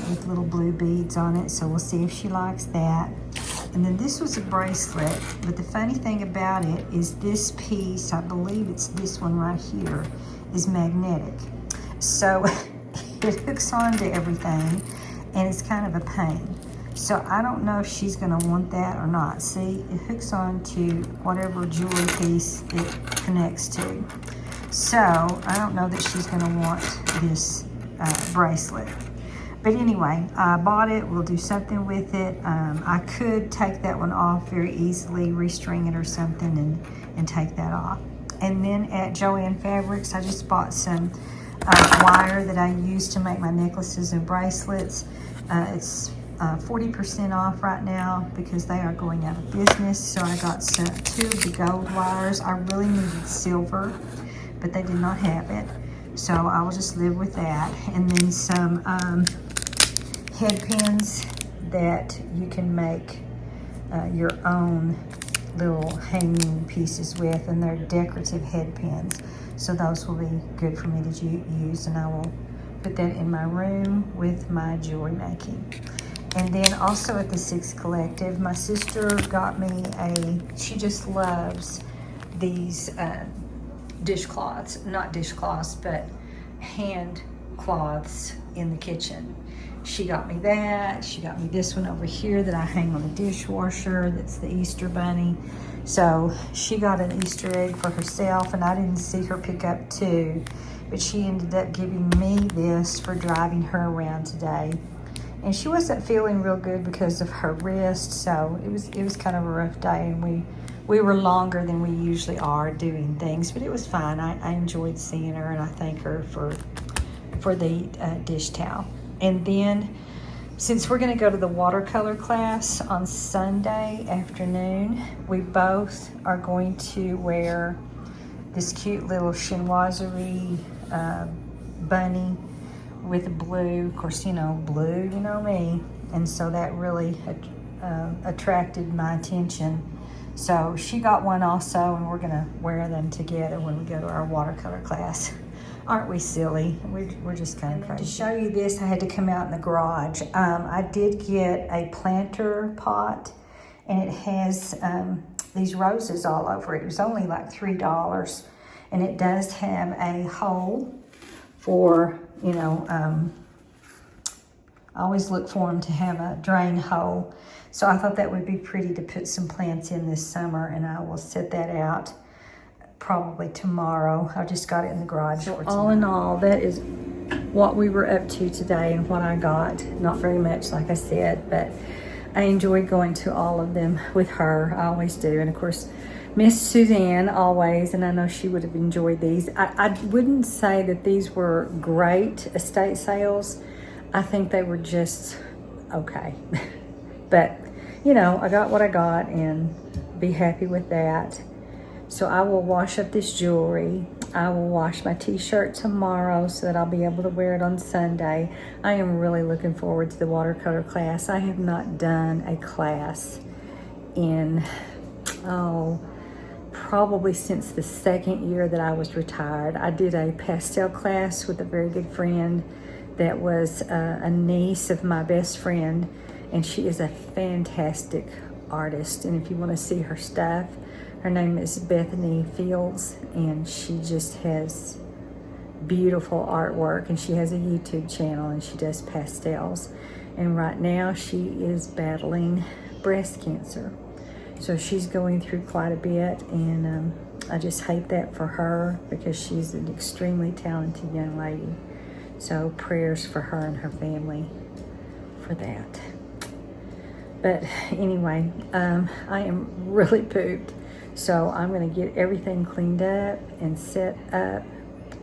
with little blue beads on it. So we'll see if she likes that. And then this was a bracelet. But the funny thing about it is this piece, I believe it's this one right here, is magnetic. So it hooks onto everything, and it's kind of a pain. So I don't know if she's gonna want that or not. See, it hooks on to whatever jewelry piece it connects to. So I don't know that she's gonna want this bracelet. But anyway, I bought it. We'll do something with it. I could take that one off very easily, restring it or something, and take that off. And then at Joann Fabrics, I just bought some wire that I use to make my necklaces and bracelets. It's 40% off right now because they are going out of business. So I got 2 of the gold wires. I really needed silver, but they did not have it. So I will just live with that. And then some head pins that you can make your own little hanging pieces with, and they're decorative head pins. So those will be good for me to use, and I will put that in my room with my jewelry making. And then also at the Six Collective, my sister got me she just loves these dishcloths, not dishcloths, but hand cloths in the kitchen. She got me that. She got me this one over here that I hang on the dishwasher. That's the Easter bunny. So she got an Easter egg for herself, and I didn't see her pick up 2, but she ended up giving me this for driving her around today. And she wasn't feeling real good because of her wrist, so it was kind of a rough day, and we were longer than we usually are doing things, but it was fine. I enjoyed seeing her, and I thank her for the dish towel. And then, since we're going to go to the watercolor class on Sunday afternoon, we both are going to wear this cute little chinoiserie bunny with blue. Of course, you know, blue, you know me. And so that really attracted my attention. So she got one also, and we're going to wear them together when we go to our watercolor class. Aren't we silly? We're just kind of crazy. To show you this, I had to come out in the garage. I did get a planter pot, and it has these roses all over it. It was only like $3, and it does have a hole for, you know, I always look for them to have a drain hole. So I thought that would be pretty to put some plants in this summer, and I will set that out probably tomorrow. I just got it in the garage. So all in all, that is what we were up to today and what I got. Not very much, like I said, but I enjoyed going to all of them with her. I always do. And of course, Miss Suzanne always, and I know she would have enjoyed these. I wouldn't say that these were great estate sales. I think they were just okay. But, you know, I got what I got, and be happy with that. So I will wash up this jewelry. I will wash my t-shirt tomorrow so that I'll be able to wear it on Sunday. I am really looking forward to the watercolor class. I have not done a class in, probably since the 2nd year that I was retired. I did a pastel class with a very good friend that was a niece of my best friend, and she is a fantastic artist. And if you want to see her stuff, her name is Bethany Fields, and she just has beautiful artwork, and she has a YouTube channel, and she does pastels. And right now she is battling breast cancer. So she's going through quite a bit, and I just hate that for her because she's an extremely talented young lady. So prayers for her and her family for that. But anyway, I am really pooped. So I'm gonna get everything cleaned up and set up,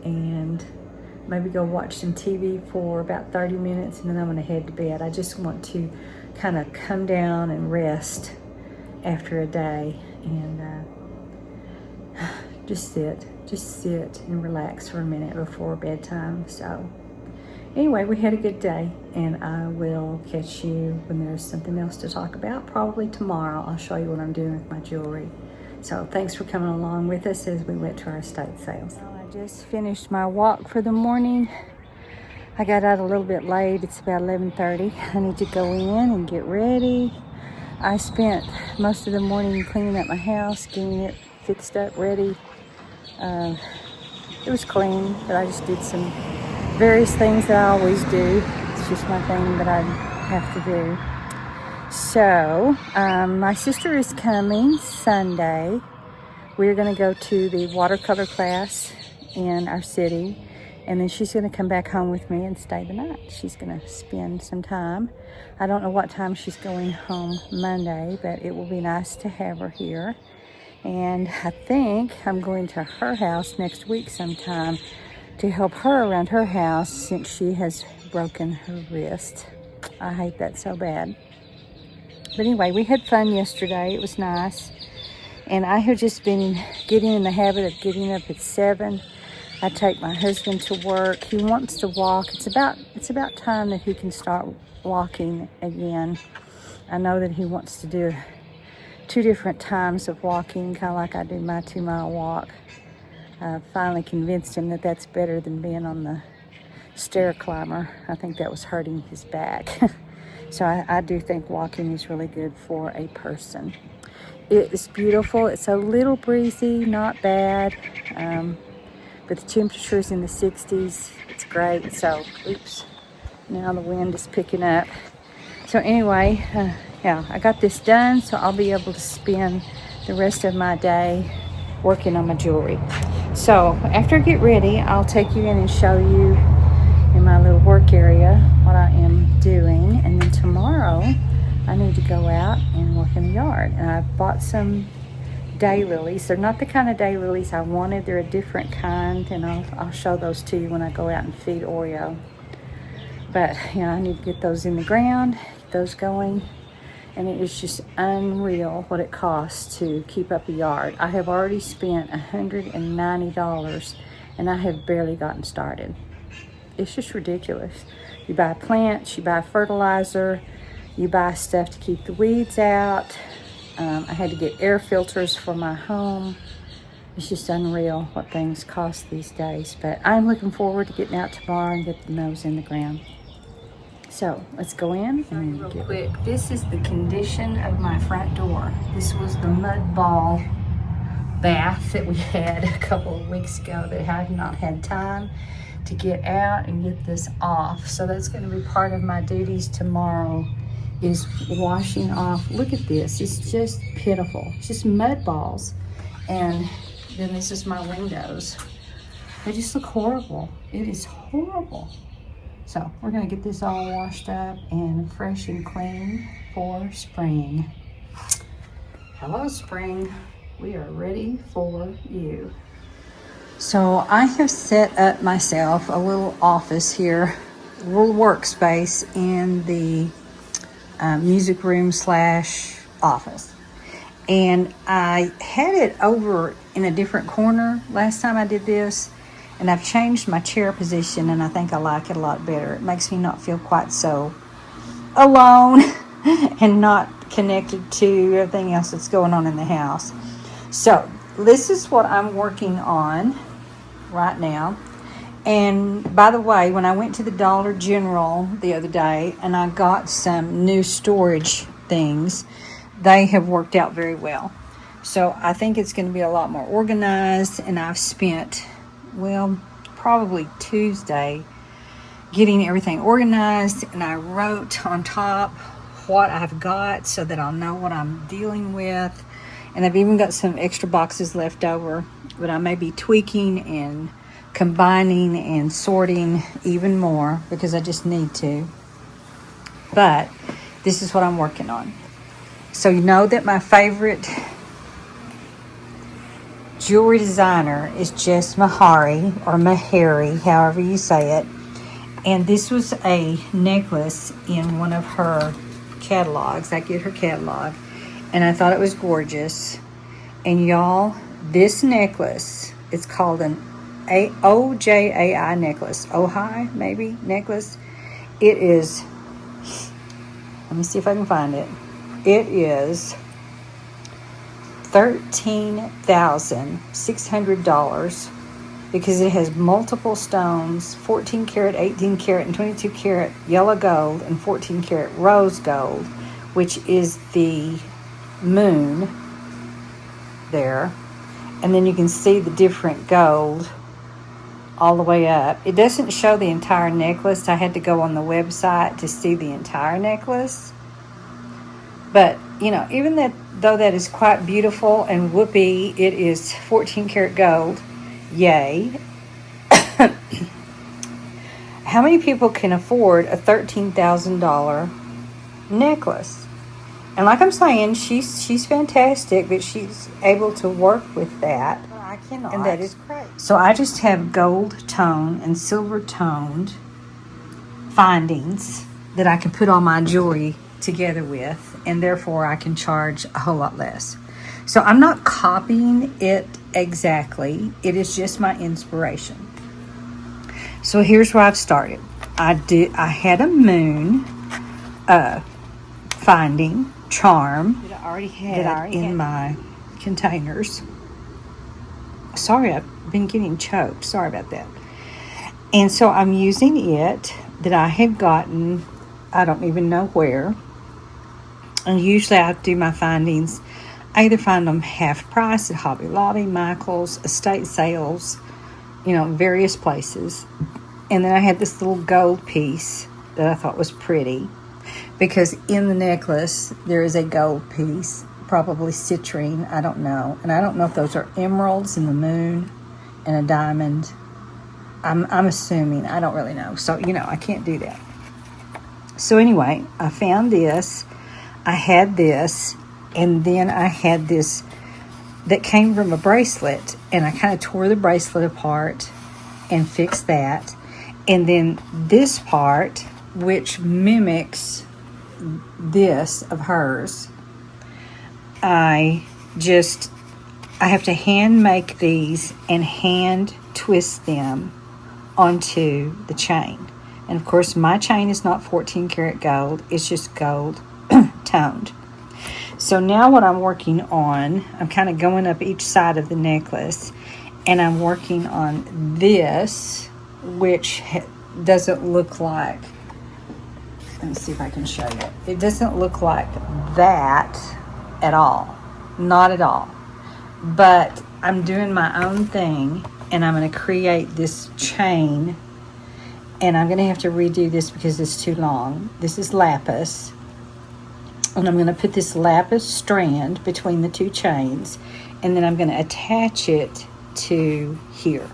and maybe go watch some TV for about 30 minutes, and then I'm gonna head to bed. I just want to kind of come down and rest after a day, and just sit and relax for a minute before bedtime. So anyway, we had a good day, and I will catch you when there's something else to talk about. Probably tomorrow I'll show you what I'm doing with my jewelry. So thanks for coming along with us as we went to our estate sales. Well, I just finished my walk for the morning. I got out a little bit late. It's about 11:30. I need to go in and get ready. I spent most of the morning cleaning up my house, getting it fixed up, ready. It was clean, but I just did some various things that I always do. It's just my thing that I have to do. So, my sister is coming Sunday. We're going to go to the watercolor class in our city. And then she's going to come back home with me and stay the night. She's going to spend some time. I don't know what time she's going home Monday, but it will be nice to have her here. And I think I'm going to her house next week sometime to help her around her house since she has broken her wrist. I hate that so bad. But anyway, we had fun yesterday. It was nice. And I have just been getting in the habit of getting up at 7. I take my husband to work. He wants to walk. It's about time that he can start walking again. I know that he wants to do 2 different times of walking, kind of like I do my 2-mile walk. I finally convinced him that that's better than being on the stair climber. I think that was hurting his back. So I do think walking is really good for a person. It is beautiful. It's a little breezy, not bad. But the temperature is in the 60s. It's great. So, oops. Now the wind is picking up. So anyway, yeah, I got this done. So I'll be able to spend the rest of my day working on my jewelry. So after I get ready, I'll take you in and show you in my little work area what I am doing. And then tomorrow, I need to go out and work in the yard. And I bought some daylilies. They're not the kind of daylilies I wanted. They're a different kind, and I'll show those to you when I go out and feed Oreo. But I need to get those in the ground, get those going, and it is just unreal what it costs to keep up a yard. I have already spent $190, and I have barely gotten started. It's just ridiculous. You buy plants, you buy fertilizer, you buy stuff to keep the weeds out. I had to get air filters for my home. It's just unreal what things cost these days. But I'm looking forward to getting out tomorrow and getting those in the ground. So let's go in and real quick. This is the condition of my front door. This was the mud ball bath that we had a couple of weeks ago that I had not had time to get out and get this off. So that's going to be part of my duties tomorrow, is washing off. Look at this. It's just pitiful. It's just mud balls. And then this is my windows. They just look horrible. It is horrible. So we're going to get this all washed up and fresh and clean for spring. Hello, spring. We are ready for you. So I have set up myself a little office here, a little workspace in the music room / office. And I had it over in a different corner last time I did this, and I've changed my chair position, and I think I like it a lot better. It makes me not feel quite so alone and not connected to everything else that's going on in the house. So this is what I'm working on right now. And by the way, when I went to the Dollar General the other day and I got some new storage things, they have worked out very well. So I think it's going to be a lot more organized, and I've spent, well, probably Tuesday getting everything organized, and I wrote on top what I've got so that I'll know what I'm dealing with. And I've even got some extra boxes left over, but I may be tweaking and combining and sorting even more because I just need to. But this is what I'm working on. So you know that my favorite jewelry designer is Jess Mahari, or Mahari, however you say it. And this was a necklace in one of her catalogs. I get her catalog, and I thought it was gorgeous. And y'all, this necklace, it's called an OJAI necklace. Ojai, maybe, necklace. It is, let me see if I can find it. It is $13,600 because it has multiple stones, 14 karat, 18 karat, and 22 karat yellow gold, and 14 karat rose gold, which is the moon there. And then you can see the different gold all the way up. It doesn't show the entire necklace. I had to go on the website to see the entire necklace. But, you know, even though that is quite beautiful and whoopee, it is 14 karat gold. Yay. How many people can afford a $13,000 necklace? And like I'm saying, she's fantastic, but she's able to work with that. I cannot. And that is great. So I just have gold tone and silver toned findings that I can put all my jewelry together with, and therefore I can charge a whole lot less. So I'm not copying it exactly. It is just my inspiration. So here's where I've started. I had a moon finding charm that I already had in my containers. Sorry, I've been getting choked. Sorry about that. And so I'm using it that I had gotten, I don't even know where. And usually I do my findings, I either find them half price at Hobby Lobby, Michael's, estate sales, you know, various places. And then I had this little gold piece that I thought was pretty, because in the necklace there is a gold piece, probably citrine, I don't know. And I don't know if those are emeralds in the moon and a diamond. I'm assuming, I don't really know. So, you know, I can't do that. So anyway, I found this. I had this, and then I had this that came from a bracelet, and I kind of tore the bracelet apart and fixed that. And then this part, which mimics this of hers, I have to hand make these and hand twist them onto the chain. And of course, my chain is not 14 karat gold, it's just gold toned. So now what I'm working on, I'm kind of going up each side of the necklace, and I'm working on this, which doesn't look like, let me see if I can show you. It doesn't look like that at all. Not at all. But I'm doing my own thing, and I'm going to create this chain, and I'm going to have to redo this because it's too long. This is lapis, and I'm going to put this lapis strand between the two chains, and then I'm going to attach it to here.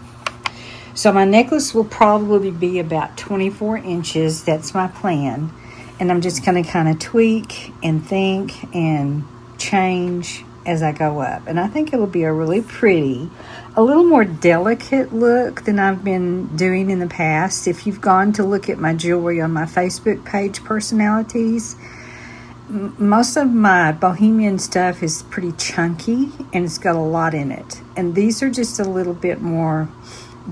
So my necklace will probably be about 24 inches. That's my plan. And I'm just going to kind of tweak and think and change as I go up. And I think it will be a really pretty, a little more delicate look than I've been doing in the past. If you've gone to look at my jewelry on my Facebook page, Personalities, most of my bohemian stuff is pretty chunky, and it's got a lot in it. And these are just a little bit more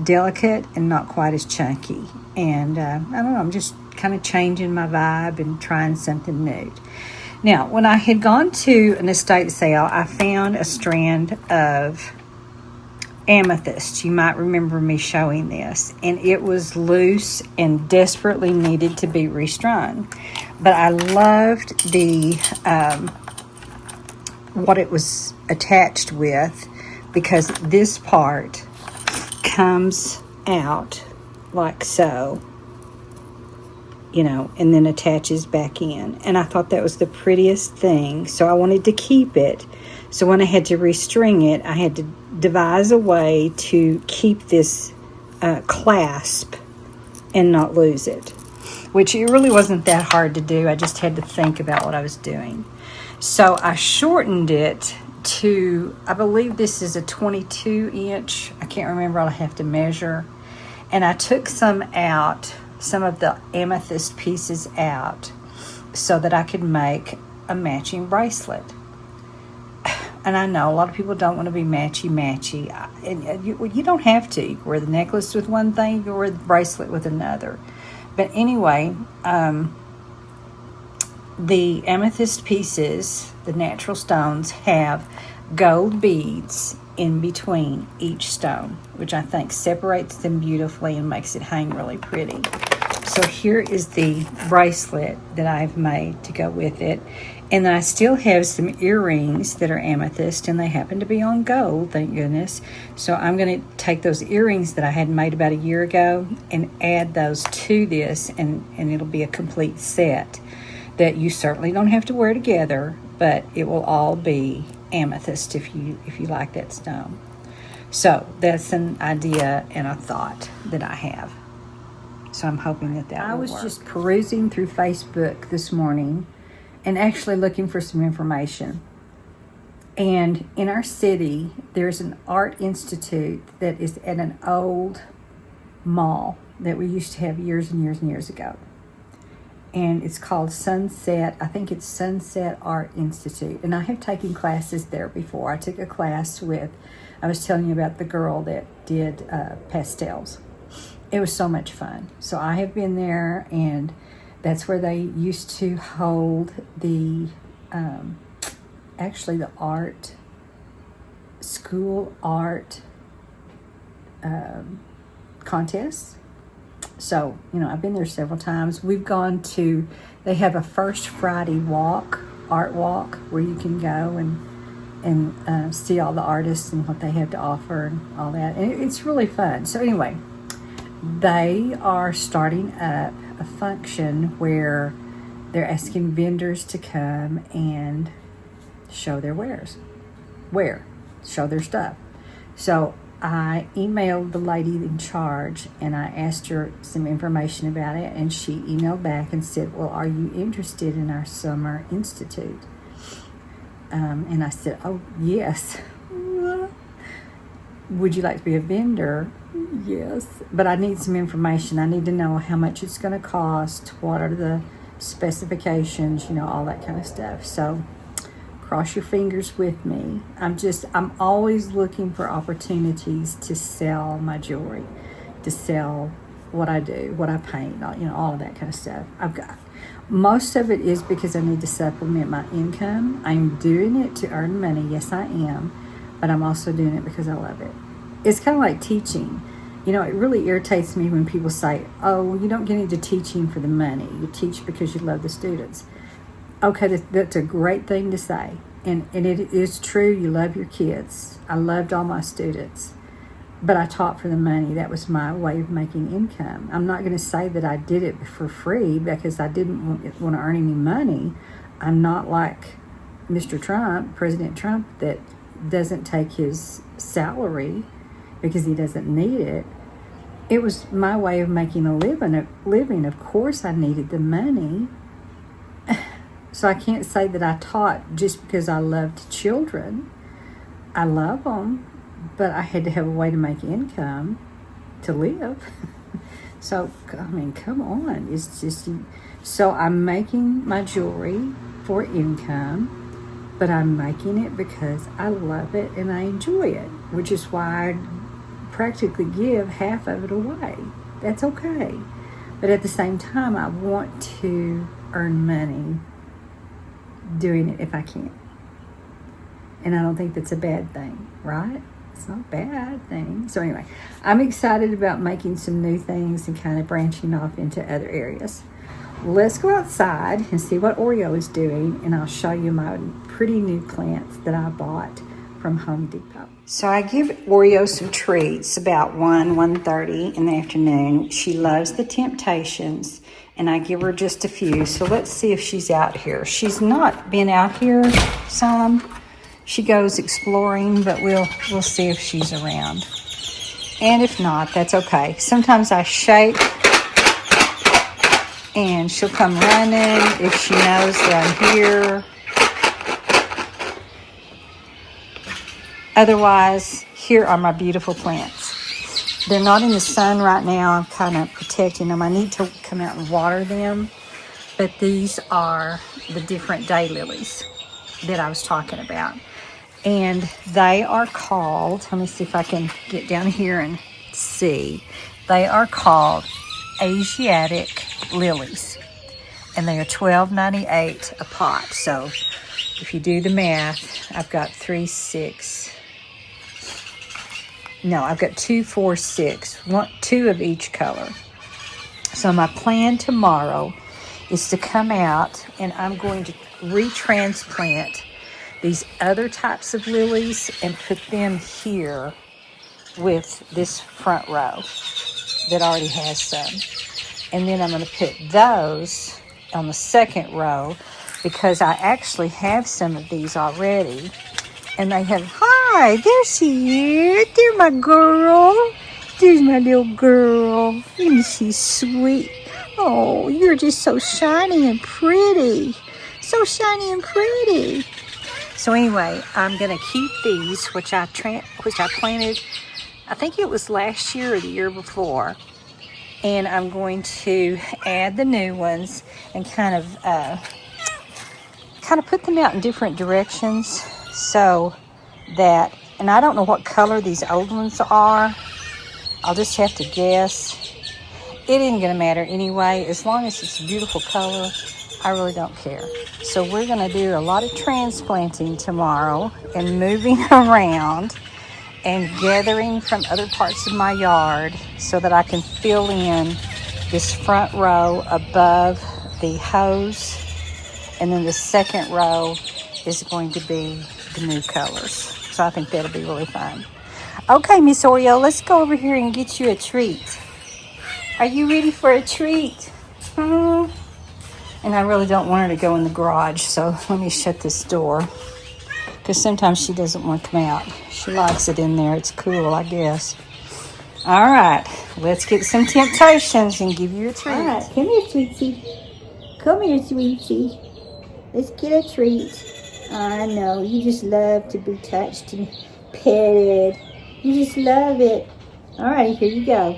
delicate and not quite as chunky. And I don't know, I'm just kind of changing my vibe and trying something new. Now, when I had gone to an estate sale, I found a strand of amethyst. You might remember me showing this, and it was loose and desperately needed to be restrung. But I loved the what it was attached with, because this part comes out like so, you know, and then attaches back in. And I thought that was the prettiest thing, so I wanted to keep it. So when I had to restring it, I had to devise a way to keep this clasp and not lose it, which it really wasn't that hard to do. I just had to think about what I was doing. So I shortened it to, I believe this is a 22 inch. I can't remember, I'll have to measure. And I took some out, some of the amethyst pieces out, so that I could make a matching bracelet. And I know a lot of people don't want to be matchy-matchy. And you don't have to. You can wear the necklace with one thing, you can wear the bracelet with another. But anyway, the amethyst pieces, the natural stones, have gold beads in between each stone, which I think separates them beautifully and makes it hang really pretty. So here is the bracelet that I've made to go with it. And then I still have some earrings that are amethyst, and they happen to be on gold, thank goodness. So I'm going to take those earrings that I had made about a year ago and add those to this, and it'll be a complete set that you certainly don't have to wear together, but it will all be amethyst if you like that stone. So that's an idea and a thought that I have. So I'm hoping that will work. I was just perusing through Facebook this morning and actually looking for some information. And in our city, there's an art institute that is at an old mall that we used to have years and years and years ago. And it's called Sunset, I think it's Sunset Art Institute. And I have taken classes there before. I took a class with, I was telling you about the girl that did pastels. It was so much fun. So I have been there, and that's where they used to hold the, actually the art, school art contests. So, I've been there several times. We've gone to, they have a First Friday walk, art walk, where you can go and see all the artists and what they have to offer and all that. And it's really fun. So anyway, they are starting up a function where they're asking vendors to come and show their wares. Show their stuff. So I emailed the lady in charge and I asked her some information about it, and she emailed back and said, well, are you interested in our summer institute? And I said, oh, yes. Would you like to be a vendor? Yes. But I need some information. I need to know how much it's going to cost, what are the specifications, all that kind of stuff. So cross your fingers with me. I'm always looking for opportunities to sell my jewelry, to sell what I do, what I paint, all of that kind of stuff. Most of it is because I need to supplement my income. I'm doing it to earn money. Yes, I am. But I'm also doing it because I love it. It's kind of like teaching. It really irritates me when people say, oh, well, you don't get into teaching for the money. You teach because you love the students. Okay, that's a great thing to say. And it is true, you love your kids. I loved all my students. But I taught for the money. That was my way of making income. I'm not going to say that I did it for free because I didn't want to earn any money. I'm not like Mr. Trump, President Trump, that doesn't take his salary because he doesn't need it. It was my way of making a living. Of course I needed the money. So I can't say that I taught just because I loved children. I love them, but I had to have a way to make income to live. So, come on. It's just, so I'm making my jewelry for income, but I'm making it because I love it and I enjoy it, which is why I practically give half of it away. That's okay. But at the same time, I want to earn money doing it if I can. And I don't think that's a bad thing, right? It's not a bad thing. So anyway, I'm excited about making some new things and kind of branching off into other areas. Let's go outside and see what Oreo is doing, and I'll show you my pretty new plants that I bought from Home Depot. So I give Oreo some treats about 1:30 in the afternoon. She loves the Temptations, and I give her just a few. So let's see if she's out here. She's not been out here some. She goes exploring, but we'll see if she's around. And if not, that's okay. Sometimes I shake and she'll come running if she knows that I'm here. Otherwise, here are my beautiful plants. They're not in the sun right now. I'm kind of protecting them. I need to come out and water them. But these are the different daylilies that I was talking about. And they are called, let me see if I can get down here and see. They are called Asiatic lilies. And they are $12.98 a pop. So if you do the math, I've got 3, 6. No, I've got 2, 4, 6. 2 of each color. So my plan tomorrow is to come out, and I'm going to retransplant these other types of lilies and put them here with this front row that already has some. And then I'm going to put those on the second row because I actually have some of these already. And they have, hi, there she is. There's my girl. There's my little girl. Isn't she sweet? Oh, you're just so shiny and pretty. So shiny and pretty. So anyway, I'm going to keep these, which I planted, I think it was last year or the year before. And I'm going to add the new ones and kind of put them out in different directions so that, and I don't know what color these old ones are. I'll just have to guess. It isn't going to matter anyway. As long as it's a beautiful color, I really don't care. So we're going to do a lot of transplanting tomorrow and moving around and gathering from other parts of my yard so that I can fill in this front row above the hose. And then the second row is going to be the new colors. So I think that'll be really fun. Okay, Miss Oreo, let's go over here and get you a treat. Are you ready for a treat? And I really don't want her to go in the garage, so let me shut this door. Because sometimes she doesn't want to come out. She likes it in there. It's cool, I guess. All right, let's get some temptations and give you a treat. All right, come here, sweetie. Come here, sweetie. Let's get a treat. I know, you just love to be touched and petted. You just love it. All right, here you go.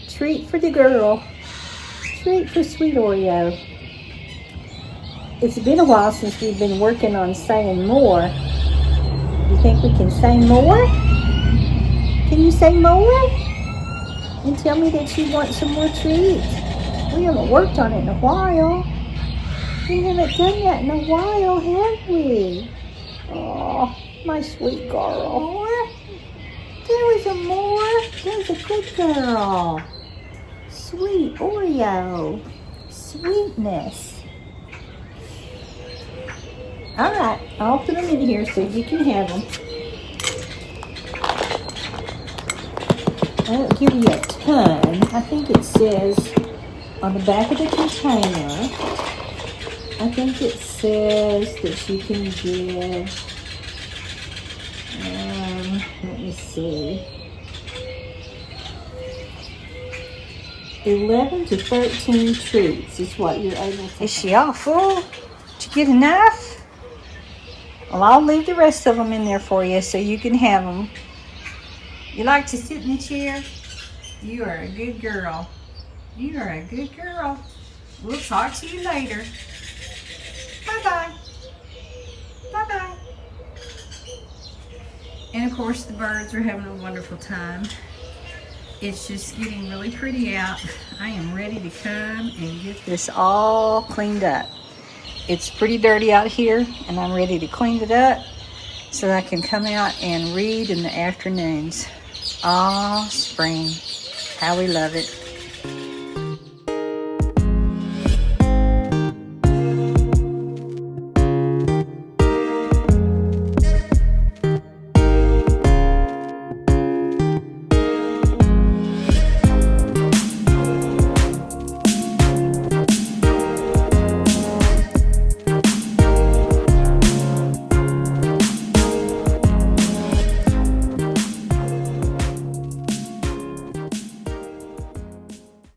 Treat for the girl. Treat for sweet Oreo. It's been a while since we've been working on saying more. You think we can say more? Can you say more? And tell me that you want some more treats. We haven't worked on it in a while. We haven't done that in a while, have we? Oh, my sweet girl. More? There was a more. There's a good girl. Sweet Oreo. Sweetness. All right, I'll put them in here so you can have them. I won't give you a ton. I think it says on the back of the container, I think it says that you can give, let me see, 11 to 13 treats is what you're able to. Is she all full? Did you get enough? Well, I'll leave the rest of them in there for you so you can have them. You like to sit in the chair? You are a good girl. You are a good girl. We'll talk to you later. Bye-bye. Bye-bye. And of course the birds are having a wonderful time. It's just getting really pretty out. I am ready to come and get this all cleaned up. It's pretty dirty out here and I'm ready to clean it up so that I can come out and read in the afternoons. Ah, spring. How we love it.